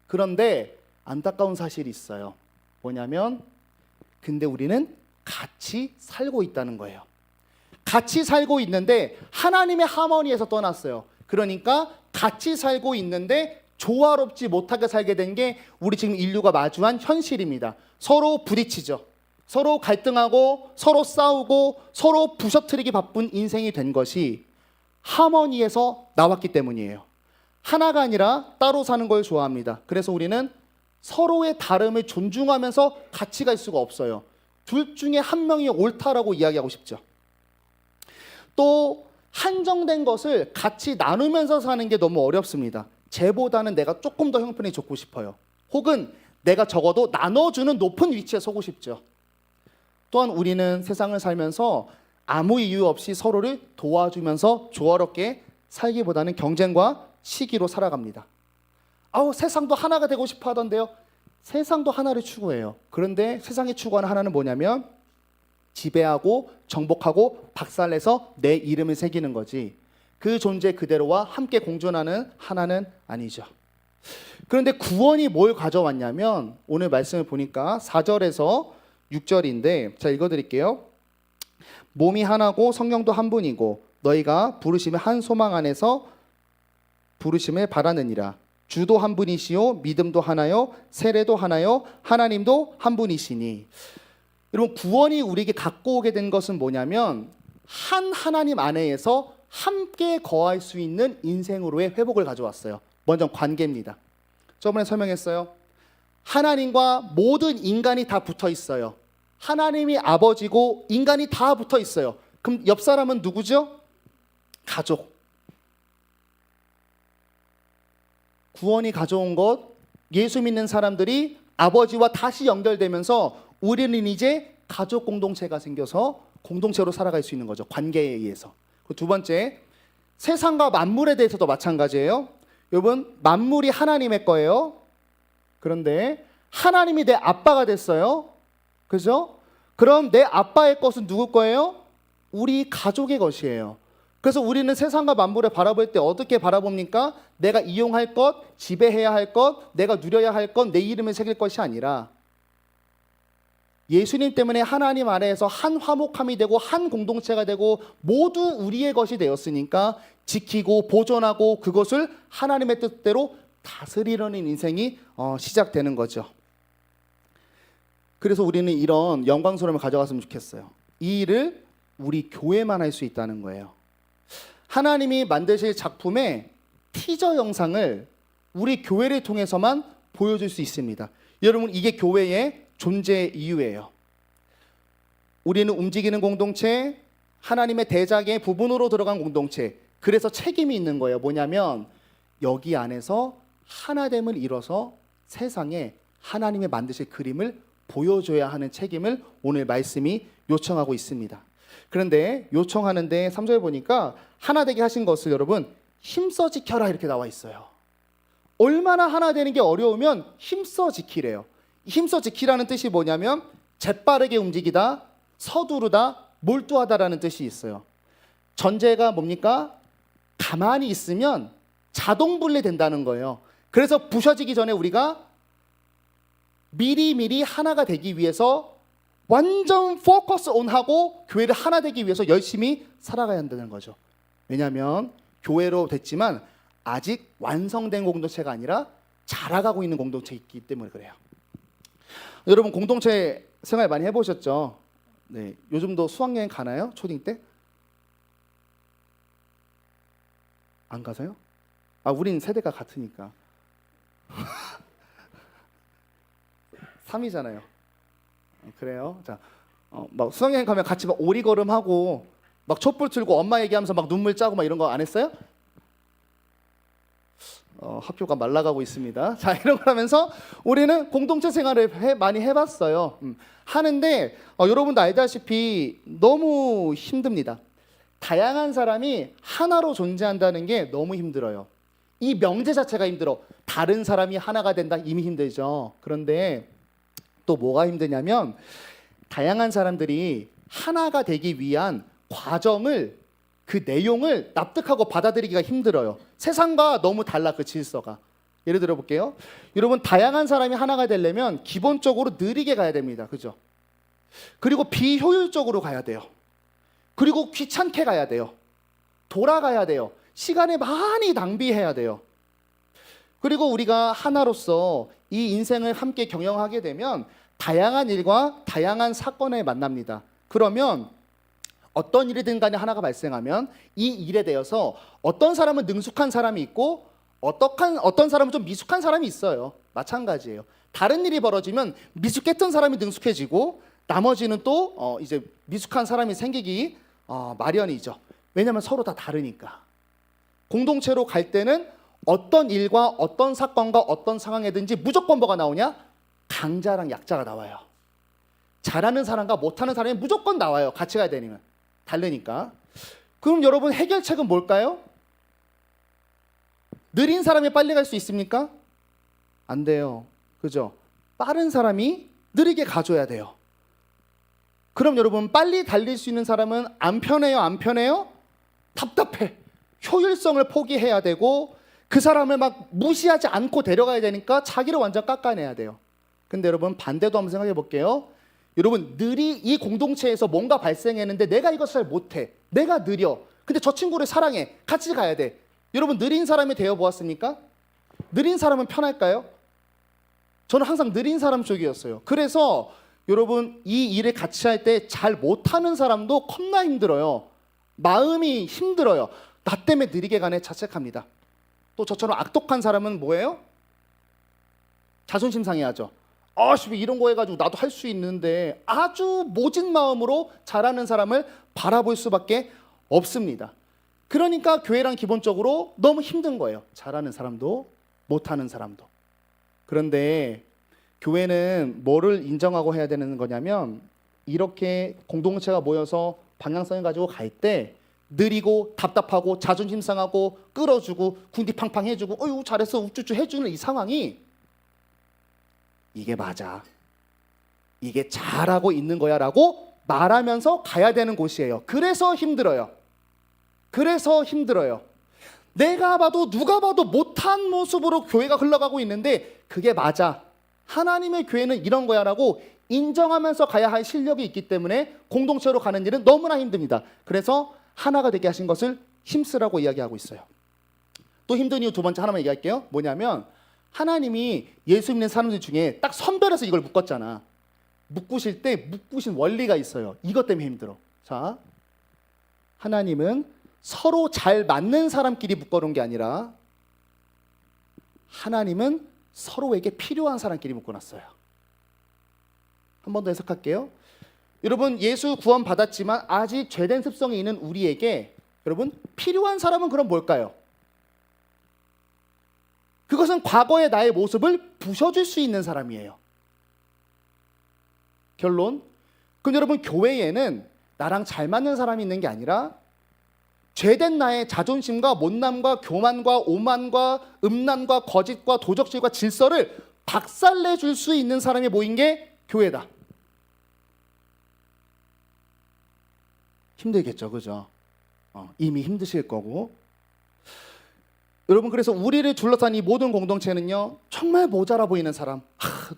그런데 안타까운 사실이 있어요. 뭐냐면 근데 우리는 같이 살고 있다는 거예요. 같이 살고 있는데 하나님의 하모니에서 떠났어요. 그러니까 같이 살고 있는데 조화롭지 못하게 살게 된 게 우리 지금 인류가 마주한 현실입니다. 서로 부딪히죠. 서로 갈등하고 서로 싸우고 서로 부셔뜨리기 바쁜 인생이 된 것이 하모니에서 나왔기 때문이에요. 하나가 아니라 따로 사는 걸 좋아합니다. 그래서 우리는 서로의 다름을 존중하면서 같이 갈 수가 없어요. 둘 중에 한 명이 옳다라고 이야기하고 싶죠. 또 한정된 것을 같이 나누면서 사는 게 너무 어렵습니다. 쟤보다는 내가 조금 더 형편이 좋고 싶어요. 혹은 내가 적어도 나눠주는 높은 위치에 서고 싶죠. 또한 우리는 세상을 살면서 아무 이유 없이 서로를 도와주면서 조화롭게 살기보다는 경쟁과 시기로 살아갑니다. 세상도 하나가 되고 싶어 하던데요. 세상도 하나를 추구해요. 그런데 세상이 추구하는 하나는 뭐냐면 지배하고 정복하고 박살내서 내 이름을 새기는 거지, 그 존재 그대로와 함께 공존하는 하나는 아니죠. 그런데 구원이 뭘 가져왔냐면 오늘 말씀을 보니까 4절에서 6절인데 자 읽어드릴게요. 몸이 하나고 성령도 한 분이고 너희가 부르심의 한 소망 안에서 부르심을 바라느니라. 주도 한 분이시요 믿음도 하나요 세례도 하나요 하나님도 한 분이시니. 여러분, 구원이 우리에게 갖고 오게 된 것은 뭐냐면 한 하나님 안에서 함께 거할 수 있는 인생으로의 회복을 가져왔어요. 먼저 관계입니다. 저번에 설명했어요. 하나님과 모든 인간이 다 붙어 있어요. 하나님이 아버지고 인간이 다 붙어 있어요. 그럼 옆 사람은 누구죠? 가족. 구원이 가져온 것, 예수 믿는 사람들이 아버지와 다시 연결되면서 우리는 이제 가족 공동체가 생겨서 공동체로 살아갈 수 있는 거죠. 관계에 의해서. 두 번째, 세상과 만물에 대해서도 마찬가지예요. 여러분, 만물이 하나님의 거예요. 그런데 하나님이 내 아빠가 됐어요. 그죠? 그럼 내 아빠의 것은 누구 거예요? 우리 가족의 것이에요. 그래서 우리는 세상과 만물을 바라볼 때 어떻게 바라봅니까? 내가 이용할 것, 지배해야 할 것, 내가 누려야 할 것, 내 이름을 새길 것이 아니라 예수님 때문에 하나님 아래에서 한 화목함이 되고 한 공동체가 되고 모두 우리의 것이 되었으니까 지키고 보존하고 그것을 하나님의 뜻대로 다스리려는 인생이 시작되는 거죠. 그래서 우리는 이런 영광스러움을 가져갔으면 좋겠어요. 이 일을 우리 교회만 할 수 있다는 거예요. 하나님이 만드실 작품의 티저 영상을 우리 교회를 통해서만 보여줄 수 있습니다. 여러분, 이게 교회의 존재 이유예요. 우리는 움직이는 공동체, 하나님의 대작의 부분으로 들어간 공동체. 그래서 책임이 있는 거예요. 뭐냐면 여기 안에서 하나됨을 이뤄서 세상에 하나님의 만드실 그림을 보여줘야 하는 책임을 오늘 말씀이 요청하고 있습니다. 그런데 요청하는데 3절 보니까 하나 되게 하신 것을 여러분 힘써 지켜라 이렇게 나와 있어요. 얼마나 하나 되는 게 어려우면 힘써 지키래요. 힘써 지키라는 뜻이 뭐냐면 재빠르게 움직이다, 서두르다, 몰두하다라는 뜻이 있어요. 전제가 뭡니까? 가만히 있으면 자동 분리된다는 거예요. 그래서 부셔지기 전에 우리가 미리 하나가 되기 위해서 완전 포커스 온하고 교회를 하나 되기 위해서 열심히 살아가야 한다는 거죠. 왜냐하면 교회로 됐지만 아직 완성된 공동체가 아니라 자라가고 있는 공동체이기 때문에 그래요. 여러분, 공동체 생활 많이 해보셨죠? 네, 요즘도 수학여행 가나요? 초딩 때? 안 가세요? 우린 세대가 같으니까 3이잖아요. 그래요. 자, 막 수학여행 가면 같이 막 오리걸음하고 막 촛불 틀고 엄마 얘기하면서 막 눈물 짜고 막 이런 거 안 했어요? 학교가 말라가고 있습니다. 자, 이런 걸 하면서 우리는 공동체 생활을 많이 해봤어요. 하는데 여러분도 알다시피 너무 힘듭니다. 다양한 사람이 하나로 존재한다는 게 너무 힘들어요. 이 명제 자체가 힘들어. 다른 사람이 하나가 된다, 이미 힘들죠. 그런데 또 뭐가 힘드냐면 다양한 사람들이 하나가 되기 위한 과정을, 그 내용을 납득하고 받아들이기가 힘들어요. 세상과 너무 달라, 그 질서가. 예를 들어 볼게요. 여러분, 다양한 사람이 하나가 되려면 기본적으로 느리게 가야 됩니다. 그죠? 그리고 비효율적으로 가야 돼요. 그리고 귀찮게 가야 돼요. 돌아가야 돼요. 시간을 많이 낭비해야 돼요. 그리고 우리가 하나로서 이 인생을 함께 경영하게 되면 다양한 일과 다양한 사건에 만납니다. 그러면 어떤 일이든 간에 하나가 발생하면 이 일에 대해서 어떤 사람은 능숙한 사람이 있고 어떤 사람은 좀 미숙한 사람이 있어요. 마찬가지예요. 다른 일이 벌어지면 미숙했던 사람이 능숙해지고 나머지는 또 이제 미숙한 사람이 생기기 마련이죠. 왜냐하면 서로 다 다르니까. 공동체로 갈 때는 어떤 일과 어떤 사건과 어떤 상황이든지 무조건 뭐가 나오냐? 강자랑 약자가 나와요. 잘하는 사람과 못하는 사람이 무조건 나와요. 같이 가야 되니까. 다르니까. 그럼 여러분 해결책은 뭘까요? 느린 사람이 빨리 갈 수 있습니까? 안 돼요. 그죠? 빠른 사람이 느리게 가줘야 돼요. 그럼 여러분 빨리 달릴 수 있는 사람은 안 편해요? 안 편해요? 답답해. 효율성을 포기해야 되고 그 사람을 막 무시하지 않고 데려가야 되니까 자기를 완전 깎아내야 돼요. 근데 여러분 반대도 한번 생각해 볼게요. 여러분 이 공동체에서 뭔가 발생했는데 내가 이것을 잘 못해. 내가 느려. 근데 저 친구를 사랑해. 같이 가야 돼. 여러분 느린 사람이 되어 보았습니까? 느린 사람은 편할까요? 저는 항상 느린 사람 쪽이었어요. 그래서 여러분 이 일을 같이 할 때 잘 못하는 사람도 겁나 힘들어요. 마음이 힘들어요. 나 때문에 느리게 가네 자책합니다. 또 저처럼 악독한 사람은 뭐예요? 자존심 상해하죠. 왜 이런 거 해가지고 나도 할 수 있는데 아주 모진 마음으로 잘하는 사람을 바라볼 수밖에 없습니다. 그러니까 교회란 기본적으로 너무 힘든 거예요. 잘하는 사람도 못하는 사람도. 그런데 교회는 뭐를 인정하고 해야 되는 거냐면 이렇게 공동체가 모여서 방향성을 가지고 갈 때 느리고 답답하고 자존심 상하고 끌어주고 궁디팡팡 해주고 어유 잘했어 우쭈쭈 해주는 이 상황이 이게 맞아. 이게 잘하고 있는 거야 라고 말하면서 가야 되는 곳이에요. 그래서 힘들어요. 내가 봐도 누가 봐도 못한 모습으로 교회가 흘러가고 있는데 그게 맞아. 하나님의 교회는 이런 거야 라고 인정하면서 가야 할 실력이 있기 때문에 공동체로 가는 일은 너무나 힘듭니다. 그래서 하나가 되게 하신 것을 힘쓰라고 이야기하고 있어요. 또 힘든 이유 두 번째 하나만 얘기할게요. 뭐냐면 하나님이 예수 믿는 사람들 중에 딱 선별해서 이걸 묶었잖아. 묶으실 때 묶으신 원리가 있어요. 이것 때문에 힘들어. 자, 하나님은 서로 잘 맞는 사람끼리 묶어놓은 게 아니라 하나님은 서로에게 필요한 사람끼리 묶어놨어요. 한 번 더 해석할게요. 여러분 예수 구원 받았지만 아직 죄된 습성이 있는 우리에게 여러분 필요한 사람은 그럼 뭘까요? 그것은 과거의 나의 모습을 부셔줄 수 있는 사람이에요. 결론. 그럼 여러분 교회에는 나랑 잘 맞는 사람이 있는 게 아니라 죄된 나의 자존심과 못남과 교만과 오만과 음란과 거짓과 도적질과 질서를 박살내줄 수 있는 사람이 모인 게 교회다. 힘들겠죠, 그죠? 이미 힘드실 거고. 여러분 그래서 우리를 둘러싼 이 모든 공동체는요 정말 모자라 보이는 사람,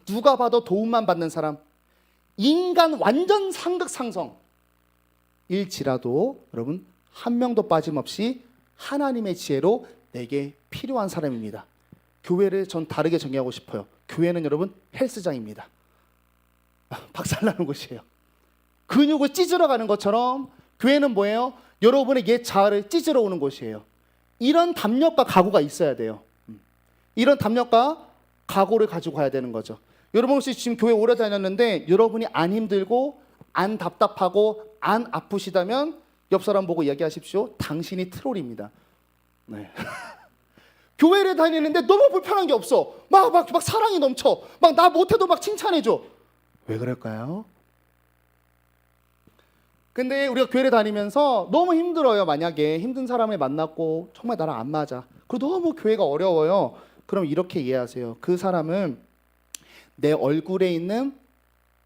누가 봐도 도움만 받는 사람, 인간 완전 상극상성 일지라도 여러분 한 명도 빠짐없이 하나님의 지혜로 내게 필요한 사람입니다. 교회를 전 다르게 정의하고 싶어요. 교회는 여러분 헬스장입니다. 박살나는 곳이에요. 근육을 찢으러 가는 것처럼 교회는 뭐예요? 여러분의 옛 자아를 찢으러 오는 곳이에요. 이런 담력과 각오가 있어야 돼요. 이런 담력과 각오를 가지고 가야 되는 거죠. 여러분 혹시 지금 교회 오래 다녔는데 여러분이 안 힘들고 안 답답하고 안 아프시다면 옆 사람 보고 이야기하십시오. 당신이 트롤입니다. 네. 교회를 다니는데 너무 불편한 게 없어. 막 사랑이 넘쳐. 막 나 못해도 막 칭찬해줘. 왜 그럴까요? 근데 우리가 교회를 다니면서 너무 힘들어요. 만약에 힘든 사람을 만났고 정말 나랑 안 맞아. 그리고 너무 교회가 어려워요. 그럼 이렇게 이해하세요. 그 사람은 내 얼굴에 있는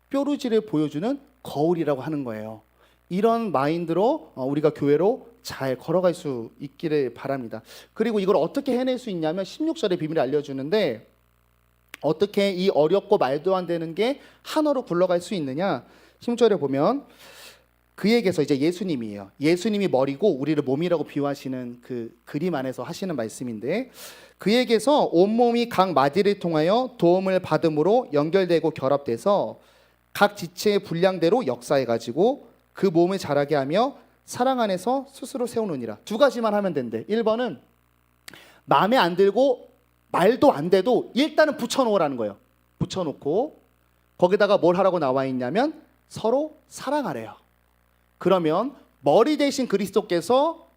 뾰루지를 보여주는 거울이라고 하는 거예요. 이런 마인드로 우리가 교회로 잘 걸어갈 수 있기를 바랍니다. 그리고 이걸 어떻게 해낼 수 있냐면 16절의 비밀을 알려주는데 어떻게 이 어렵고 말도 안 되는 게 한어로 굴러갈 수 있느냐. 16절에 보면 그에게서 이제 예수님이에요. 예수님이 머리고 우리를 몸이라고 비유하시는 그 그림 안에서 하시는 말씀인데 그에게서 온몸이 각 마디를 통하여 도움을 받음으로 연결되고 결합돼서 각 지체의 분량대로 역사해가지고 그 몸을 자라게 하며 사랑 안에서 스스로 세우느니라. 두 가지만 하면 된대. 1번은 마음에 안 들고 말도 안 돼도 일단은 붙여놓으라는 거예요. 붙여놓고 거기다가 뭘 하라고 나와 있냐면 서로 사랑하래요. 그러면 머리 대신 그리스도께서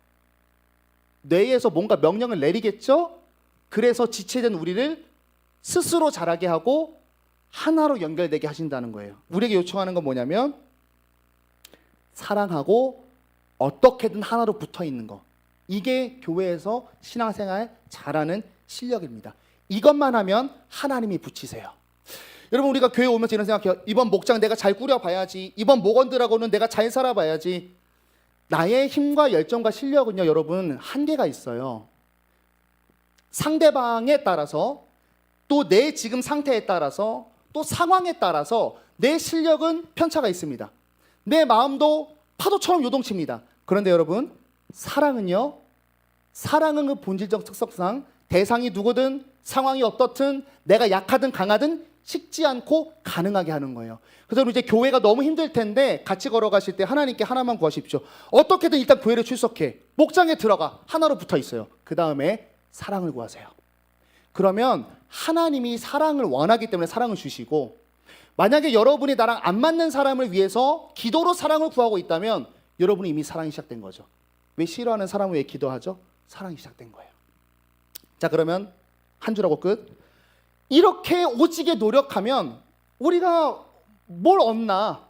뇌에서 뭔가 명령을 내리겠죠? 그래서 지체된 우리를 스스로 자라게 하고 하나로 연결되게 하신다는 거예요. 우리에게 요청하는 건 뭐냐면 사랑하고 어떻게든 하나로 붙어 있는 거. 이게 교회에서 신앙생활 잘하는 실력입니다. 이것만 하면 하나님이 붙이세요. 여러분 우리가 교회 오면서 이런 생각해요. 이번 목장 내가 잘 꾸려봐야지. 이번 목원들하고는 내가 잘 살아봐야지. 나의 힘과 열정과 실력은요 여러분 한계가 있어요. 상대방에 따라서 또 내 지금 상태에 따라서 또 상황에 따라서 내 실력은 편차가 있습니다. 내 마음도 파도처럼 요동칩니다. 그런데 여러분 사랑은요, 사랑은 그 본질적 특성상 대상이 누구든 상황이 어떻든 내가 약하든 강하든 식지 않고 가능하게 하는 거예요. 그래서 이제 교회가 너무 힘들 텐데 같이 걸어가실 때 하나님께 하나만 구하십시오. 어떻게든 일단 교회를 출석해. 목장에 들어가. 하나로 붙어 있어요. 그 다음에 사랑을 구하세요. 그러면 하나님이 사랑을 원하기 때문에 사랑을 주시고, 만약에 여러분이 나랑 안 맞는 사람을 위해서 기도로 사랑을 구하고 있다면 여러분이 이미 사랑이 시작된 거죠. 왜 싫어하는 사람을 왜 기도하죠? 사랑이 시작된 거예요. 자, 그러면 한 줄하고 끝. 이렇게 오지게 노력하면 우리가 뭘 얻나?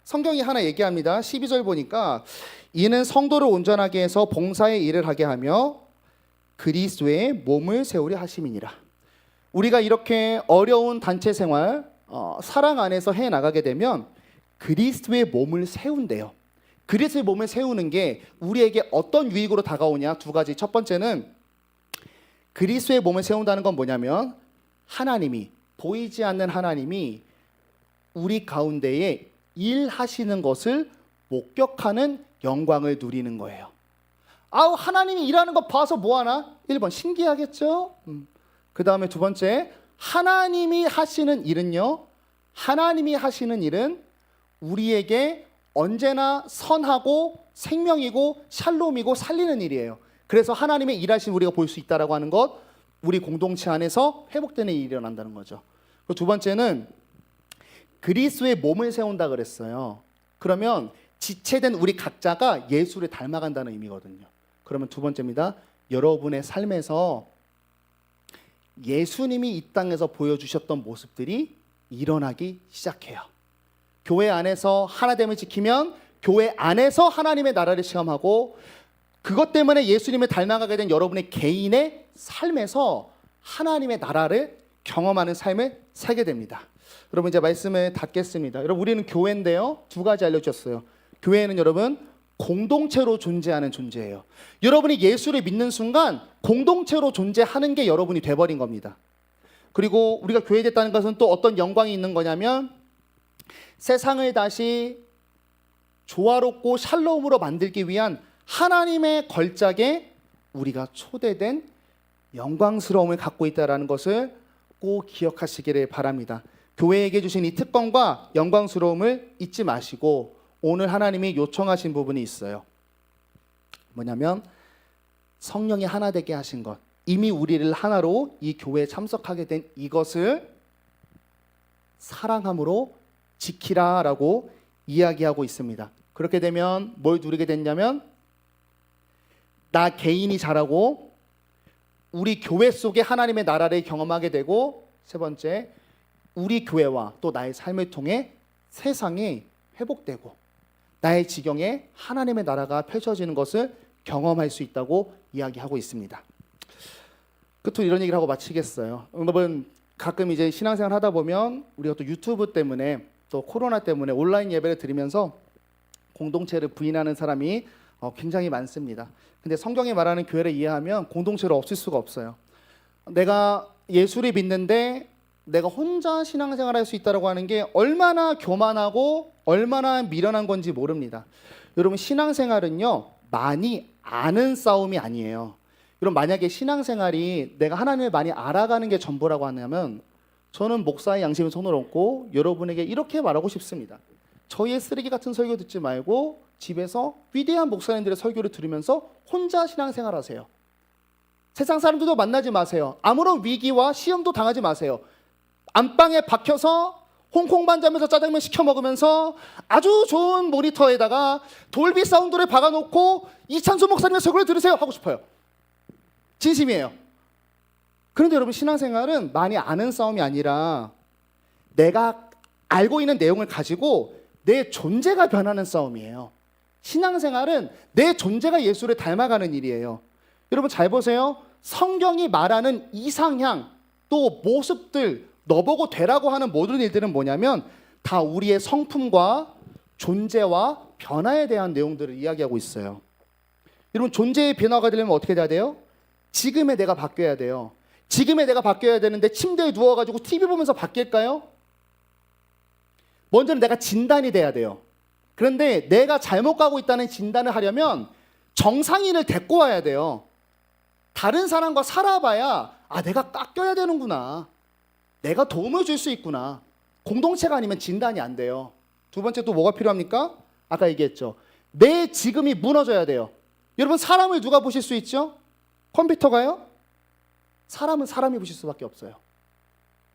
성경이 하나 얘기합니다. 12절 보니까 이는 성도를 온전하게 해서 봉사의 일을 하게 하며 그리스도의 몸을 세우려 하심이니라. 우리가 이렇게 어려운 단체 생활 사랑 안에서 해나가게 되면 그리스도의 몸을 세운대요. 그리스도의 몸을 세우는 게 우리에게 어떤 유익으로 다가오냐? 두 가지. 첫 번째는 그리스도의 몸을 세운다는 건 뭐냐면 하나님이, 보이지 않는 하나님이 우리 가운데에 일하시는 것을 목격하는 영광을 누리는 거예요. 아우, 하나님이 일하는 거 봐서 뭐하나? 1번 신기하겠죠? 그 다음에 두 번째, 하나님이 하시는 일은요, 하나님이 하시는 일은 우리에게 언제나 선하고 생명이고 샬롬이고 살리는 일이에요. 그래서 하나님의 일하신 우리가 볼 수 있다라고 하는 것, 우리 공동체 안에서 회복되는 일이 일어난다는 거죠. 그리고 두 번째는 그리스도의 몸을 세운다 그랬어요. 그러면 지체된 우리 각자가 예수를 닮아간다는 의미거든요. 그러면 두 번째입니다. 여러분의 삶에서 예수님이 이 땅에서 보여주셨던 모습들이 일어나기 시작해요. 교회 안에서 하나됨을 지키면 교회 안에서 하나님의 나라를 체험하고, 그것 때문에 예수님을 닮아가게 된 여러분의 개인의 삶에서 하나님의 나라를 경험하는 삶을 살게 됩니다. 여러분 이제 말씀을 닫겠습니다. 여러분 우리는 교회인데요, 두 가지 알려주셨어요. 교회는 여러분 공동체로 존재하는 존재예요. 여러분이 예수를 믿는 순간 공동체로 존재하는 게 여러분이 돼버린 겁니다. 그리고 우리가 교회 됐다는 것은 또 어떤 영광이 있는 거냐면 세상을 다시 조화롭고 샬롬으로 만들기 위한 하나님의 걸작에 우리가 초대된 영광스러움을 갖고 있다는 것을 꼭 기억하시기를 바랍니다. 교회에게 주신 이 특권과 영광스러움을 잊지 마시고 오늘 하나님이 요청하신 부분이 있어요. 뭐냐면 성령이 하나 되게 하신 것, 이미 우리를 하나로 이 교회에 참석하게 된 이것을 사랑함으로 지키라라고 이야기하고 있습니다. 그렇게 되면 뭘 누리게 됐냐면 나 개인이 자라고 우리 교회 속에 하나님의 나라를 경험하게 되고, 세 번째, 우리 교회와 또 나의 삶을 통해 세상이 회복되고 나의 지경에 하나님의 나라가 펼쳐지는 것을 경험할 수 있다고 이야기하고 있습니다. 끝으로 이런 얘기를 하고 마치겠어요. 여러분 가끔 이제 신앙생활 하다 보면 우리가 또 유튜브 때문에 또 코로나 때문에 온라인 예배를 드리면서 공동체를 부인하는 사람이 굉장히 많습니다. 근데 성경이 말하는 교회를 이해하면 공동체로 없을 수가 없어요. 내가 예수를 믿는데 내가 혼자 신앙생활할 수 있다고 하는 게 얼마나 교만하고 얼마나 미련한 건지 모릅니다. 여러분, 신앙생활은요, 많이 아는 싸움이 아니에요. 여러분, 만약에 신앙생활이 내가 하나님을 많이 알아가는 게 전부라고 하냐면, 저는 목사의 양심에 손을 얹고 여러분에게 이렇게 말하고 싶습니다. 저희의 쓰레기 같은 설교 듣지 말고 집에서 위대한 목사님들의 설교를 들으면서 혼자 신앙생활하세요. 세상 사람들도 만나지 마세요. 아무런 위기와 시험도 당하지 마세요. 안방에 박혀서 홍콩 반자면서 짜장면 시켜 먹으면서 아주 좋은 모니터에다가 돌비 사운드를 박아놓고 이찬수 목사님의 설교를 들으세요 하고 싶어요. 진심이에요. 그런데 여러분, 신앙생활은 많이 아는 싸움이 아니라 내가 알고 있는 내용을 가지고 내 존재가 변하는 싸움이에요. 신앙생활은 내 존재가 예수를 닮아가는 일이에요. 여러분, 잘 보세요. 성경이 말하는 이상향, 또 모습들, 너보고 되라고 하는 모든 일들은 뭐냐면 다 우리의 성품과 존재와 변화에 대한 내용들을 이야기하고 있어요. 여러분, 존재의 변화가 되려면 어떻게 돼야 돼요? 지금의 내가 바뀌어야 돼요. 지금의 내가 바뀌어야 되는데 침대에 누워가지고 TV 보면서 바뀔까요? 먼저는 내가 진단이 돼야 돼요. 그런데 내가 잘못 가고 있다는 진단을 하려면 정상인을 데리고 와야 돼요. 다른 사람과 살아봐야 내가 깎여야 되는구나. 내가 도움을 줄 수 있구나. 공동체가 아니면 진단이 안 돼요. 두 번째 또 뭐가 필요합니까? 아까 얘기했죠. 내 지금이 무너져야 돼요. 여러분, 사람을 누가 보실 수 있죠? 컴퓨터가요? 사람은 사람이 보실 수밖에 없어요.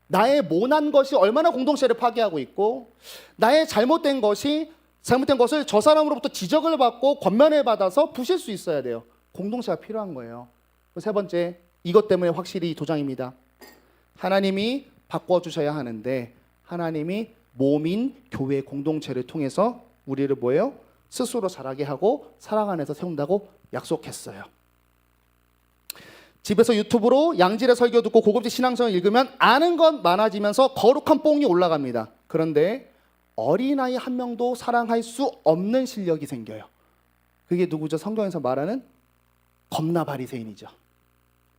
나의 모난 것이 얼마나 공동체를 파괴하고 있고, 나의 잘못된 것을 저 사람으로부터 지적을 받고 권면을 받아서 부실 수 있어야 돼요. 공동체가 필요한 거예요. 세 번째, 이것 때문에 확실히 도장입니다. 하나님이 바꿔주셔야 하는데 하나님이 몸인 교회 공동체를 통해서 우리를 뭐예요? 스스로 자라게 하고 사랑 안에서 세운다고 약속했어요. 집에서 유튜브로 양질의 설교 듣고 고급진 신앙성을 읽으면 아는 것 많아지면서 거룩한 뽕이 올라갑니다. 그런데 어린아이 한 명도 사랑할 수 없는 실력이 생겨요. 그게 누구죠? 성경에서 말하는 겁나 바리새인이죠.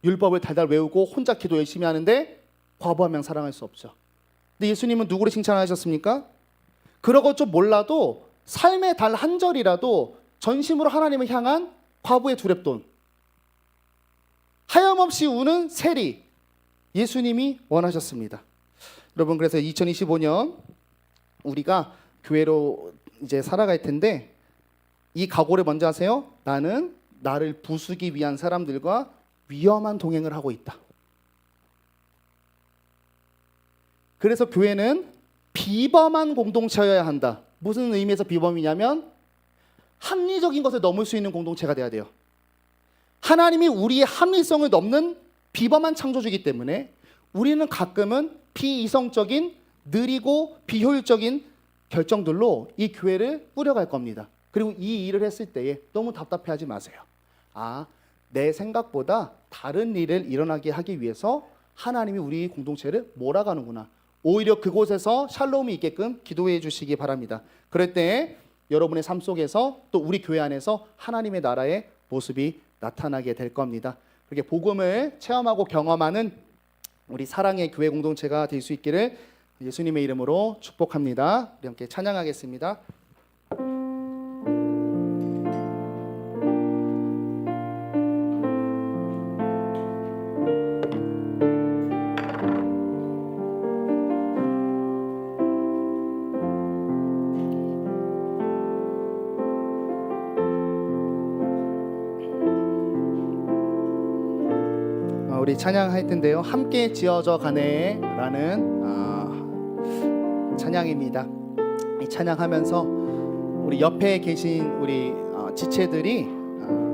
율법을 달달 외우고 혼자 기도 열심히 하는데 과부 한 명 사랑할 수 없죠. 근데 예수님은 누구를 칭찬하셨습니까? 그러고 좀 몰라도 삶의 단 한 절이라도 전심으로 하나님을 향한 과부의 두렵돈, 하염없이 우는 세리, 예수님이 원하셨습니다. 여러분, 그래서 2025년 우리가 교회로 이제 살아갈 텐데 이 각오를 먼저 하세요. 나는 나를 부수기 위한 사람들과 위험한 동행을 하고 있다. 그래서 교회는 비범한 공동체여야 한다. 무슨 의미에서 비범이냐면 합리적인 것을 넘을 수 있는 공동체가 돼야 돼요. 하나님이 우리의 합리성을 넘는 비범한 창조주이기 때문에 우리는 가끔은 비이성적인, 느리고 비효율적인 결정들로 이 교회를 꾸려갈 겁니다. 그리고 이 일을 했을 때에 너무 답답해하지 마세요. 내 생각보다 다른 일을 일어나게 하기 위해서 하나님이 우리 공동체를 몰아가는구나. 오히려 그곳에서 샬롬이 있게끔 기도해 주시기 바랍니다. 그럴 때 여러분의 삶 속에서 또 우리 교회 안에서 하나님의 나라의 모습이 나타나게 될 겁니다. 그렇게 복음을 체험하고 경험하는 우리 사랑의 교회 공동체가 될 수 있기를 예수님의 이름으로 축복합니다. 우리 함께 찬양하겠습니다. 우리 찬양할 텐데요. 함께 지어져 가네라는 찬양입니다. 이 찬양하면서 우리 옆에 계신 우리 지체들이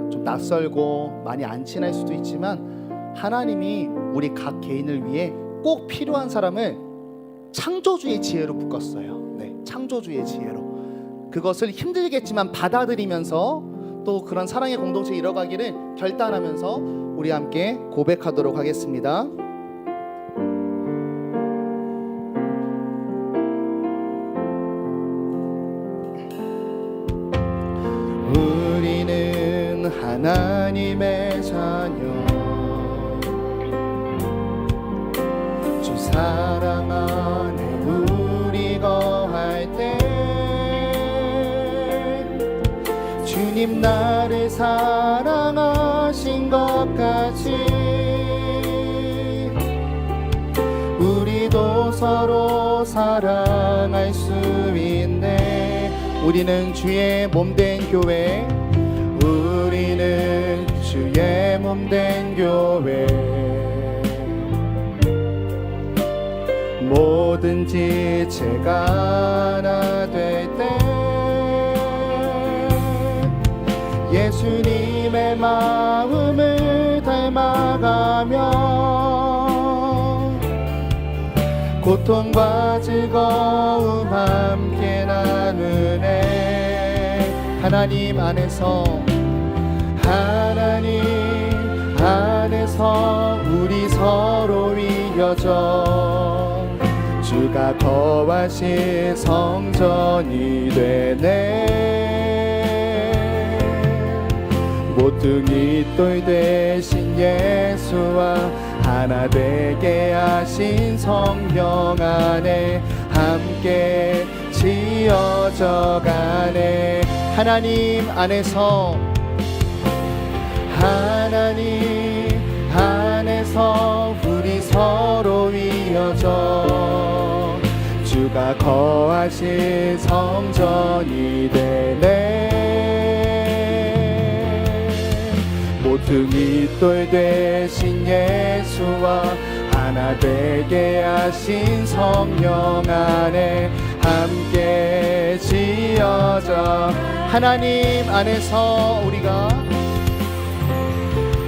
좀 낯설고 많이 안 친할 수도 있지만 하나님이 우리 각 개인을 위해 꼭 필요한 사람을 창조주의 지혜로 묶었어요. 네, 창조주의 지혜로. 그것을 힘들겠지만 받아들이면서 또 그런 사랑의 공동체에 이뤄가기를 결단하면서 우리 함께 고백하도록 하겠습니다. 우리는 하나님의 자녀, 주 사랑 안에 우리 거할 때 주님 나를 사랑하신 것 같이 우리도 서로 사랑할 수 있네. 우리는 주의 몸된 교회, 우리는 주의 몸된 교회. 뭐든지 제가 하나 될 때 예수님의 마음을 닮아가며 고통과 즐거움 함께 나누네. 하나님 안에서 우리 서로 위여져 주가 거하실 성전이 되네. 모퉁이 돌 대신 예수와 하나 되게 하신 성령 안에 함께 지어져 가네. 하나님 안에서 우리 서로 위여져 주가 거하실 성전이 되네. 모퉁이 돌 대신 예수와 하나 되게 하신 성령 안에 함께 지어져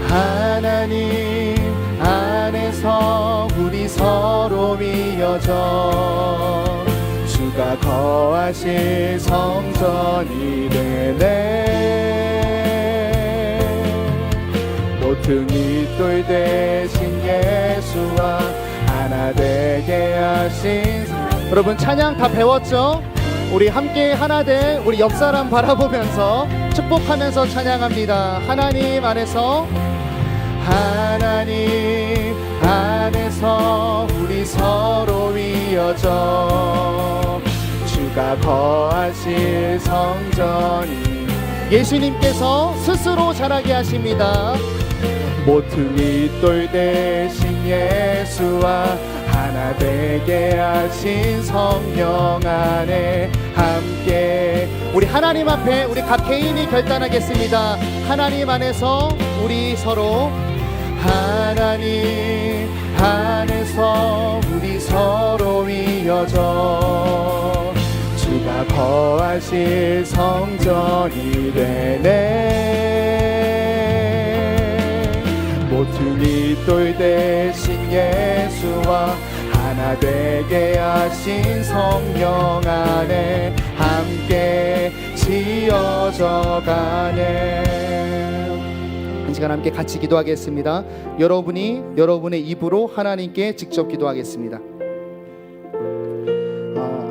하나님 안에서 우리 서로 위여져 주가 거하실 성전이 되네. 모퉁이 돌 대신 예수와 하나 되게 하신 여러분 찬양 다 배웠죠? 우리 함께 하나 될 우리 옆 사람 바라보면서 축복하면서 찬양합니다. 하나님 안에서 우리 서로 위여져 주가 거하실 성전이 예수님께서 스스로 자라게 하십니다. 모퉁이 돌 대신 예수와 하나 되게 하신 성령 안에 함께 우리 하나님 앞에 우리 각 개인이 결단하겠습니다. 하나님 안에서 우리 서로 우리 서로 위여져 주가 거하실 성전이 되네. 모퉁이 돌 대신 예수와 하나 되게 하신 성령 안에 함께 지어져 가네. 한 시간 함께 같이 기도하겠습니다. 여러분이 여러분의 입으로 하나님께 직접 기도하겠습니다.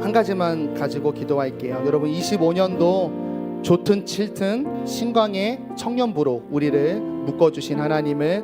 한 가지만 가지고 기도할게요. 여러분 25년도 좋든 싫든 신광의 청년부로 우리를 묶어주신 하나님을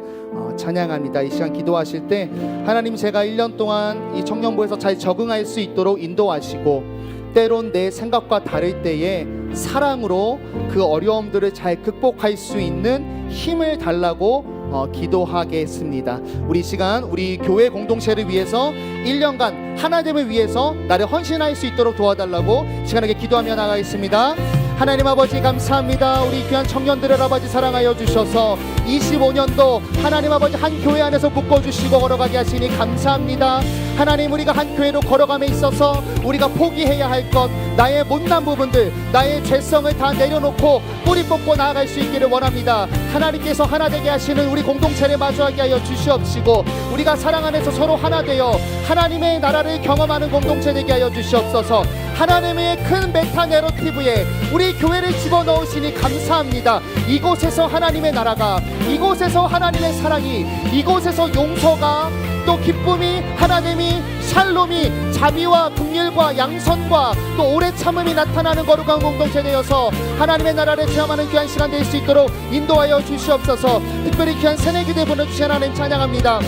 찬양합니다. 이 시간 기도하실 때 하나님 제가 1년 동안 이 청년부에서 잘 적응할 수 있도록 인도하시고 때론 내 생각과 다를 때에 사랑으로 그 어려움들을 잘 극복할 수 있는 힘을 달라고 기도하겠습니다. 우리 시간 우리 교회 공동체를 위해서 1년간 하나됨을 위해서 나를 헌신할 수 있도록 도와달라고 시간하게 기도하며 나가겠습니다. 하나님 아버지 감사합니다. 우리 귀한 청년들을 아버지 사랑하여 주셔서 25년도 하나님 아버지 한 교회 안에서 묶어주시고 걸어가게 하시니 감사합니다. 하나님 우리가 한 교회로 걸어감에 있어서 우리가 포기해야 할 것 나의 못난 부분들 나의 죄성을 다 내려놓고 뿌리 뽑고 나아갈 수 있기를 원합니다. 하나님께서 하나 되게 하시는 우리 공동체를 마주하게 하여 주시옵시고 우리가 사랑 안에서 서로 하나 되어 하나님의 나라를 경험하는 공동체 되게 하여 주시옵소서. 하나님의 큰 메타 내러티브에 우리 교회를 집어넣으시니 감사합니다. 이곳에서 하나님의 나라가 이곳에서 하나님의 사랑이 이곳에서 용서가 또 기쁨이 하나됨이 샬롬이 자비와 긍휼과 양선과 또 오래 참음이 나타나는 거룩한 공동체 되어서 하나님의 나라를 체험하는 귀한 시간 될 수 있도록 인도하여 주시옵소서. 특별히 귀한 새내기들 보내주신 하나님 찬양합니다.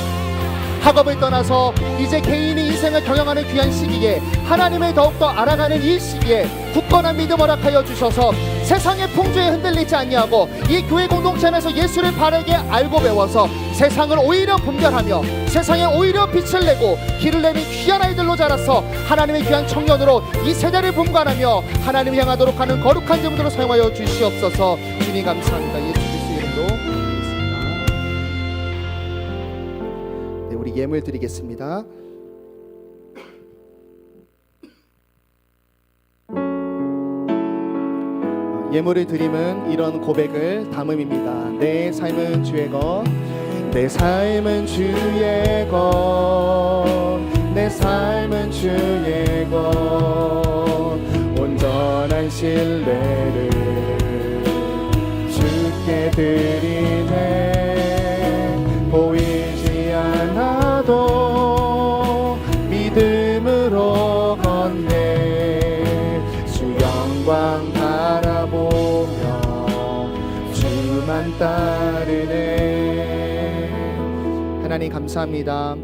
학업을 떠나서 이제 개인이 인생을 경영하는 귀한 시기에, 하나님을 더욱더 알아가는 이 시기에 굳건한 믿음 허락하여 주셔서 세상의 풍조에 흔들리지 아니하고 이 교회 공동체 안에서 예수를 바르게 알고 배워서 세상을 오히려 분별하며 세상에 오히려 빛을 내고 길을 내는 귀한 아이들로 자라서 하나님의 귀한 청년으로 이 세대를 분간하며 하나님을 향하도록 하는 거룩한 제물로 사용하여 주시옵소서. 주님 감사합니다. 예수 그리스도의 이름으로 기도했습니다. 네, 우리 예물 드리겠습니다. 예물을 드림은 이런 고백을 담음입니다. 내 삶은 주의 것, 내 삶은 주의 것, 내 삶은 주의 것, 온전한 신뢰를 주께 드리네. 보이지 않아도 믿음으로 걷네. 주 영광 바라보며 주만 따르네. 하나님 감사합니다.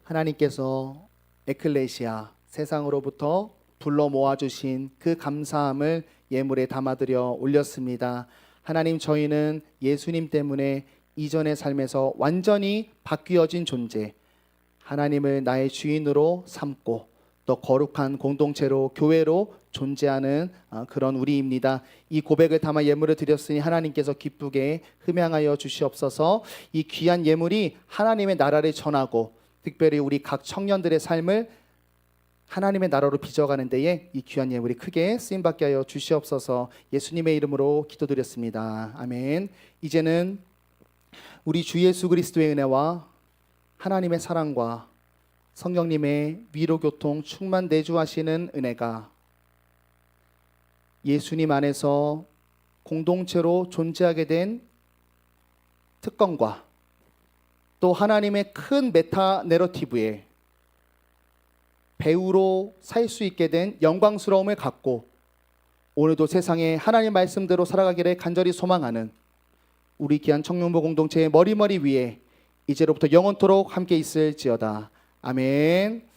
하나님께서 에클레시아 세상으로부터 불러 모아주신 그 감사함을 예물에 담아드려 올렸습니다. 하나님, 저희는 예수님 때문에 이전의 삶에서 완전히 바뀌어진 존재, 하나님을 나의 주인으로 삼고 또 거룩한 공동체로 교회로 존재하는 그런 우리입니다. 이 고백을 담아 예물을 드렸으니 하나님께서 기쁘게 흠양하여 주시옵소서. 이 귀한 예물이 하나님의 나라를 전하고 특별히 우리 각 청년들의 삶을 하나님의 나라로 빚어가는 데에 이 귀한 예물이 크게 쓰임받게 하여 주시옵소서. 예수님의 이름으로 기도드렸습니다. 아멘. 이제는 우리 주 예수 그리스도의 은혜와 하나님의 사랑과 성령님의 위로교통 충만 내주하시는 은혜가 예수님 안에서 공동체로 존재하게 된 특권과 또 하나님의 큰 메타 내러티브에 배우로 살 수 있게 된 영광스러움을 갖고 오늘도 세상에 하나님 말씀대로 살아가기를 간절히 소망하는 우리 귀한 청년부 공동체의 머리머리 위에 이제로부터 영원토록 함께 있을지어다. 아멘.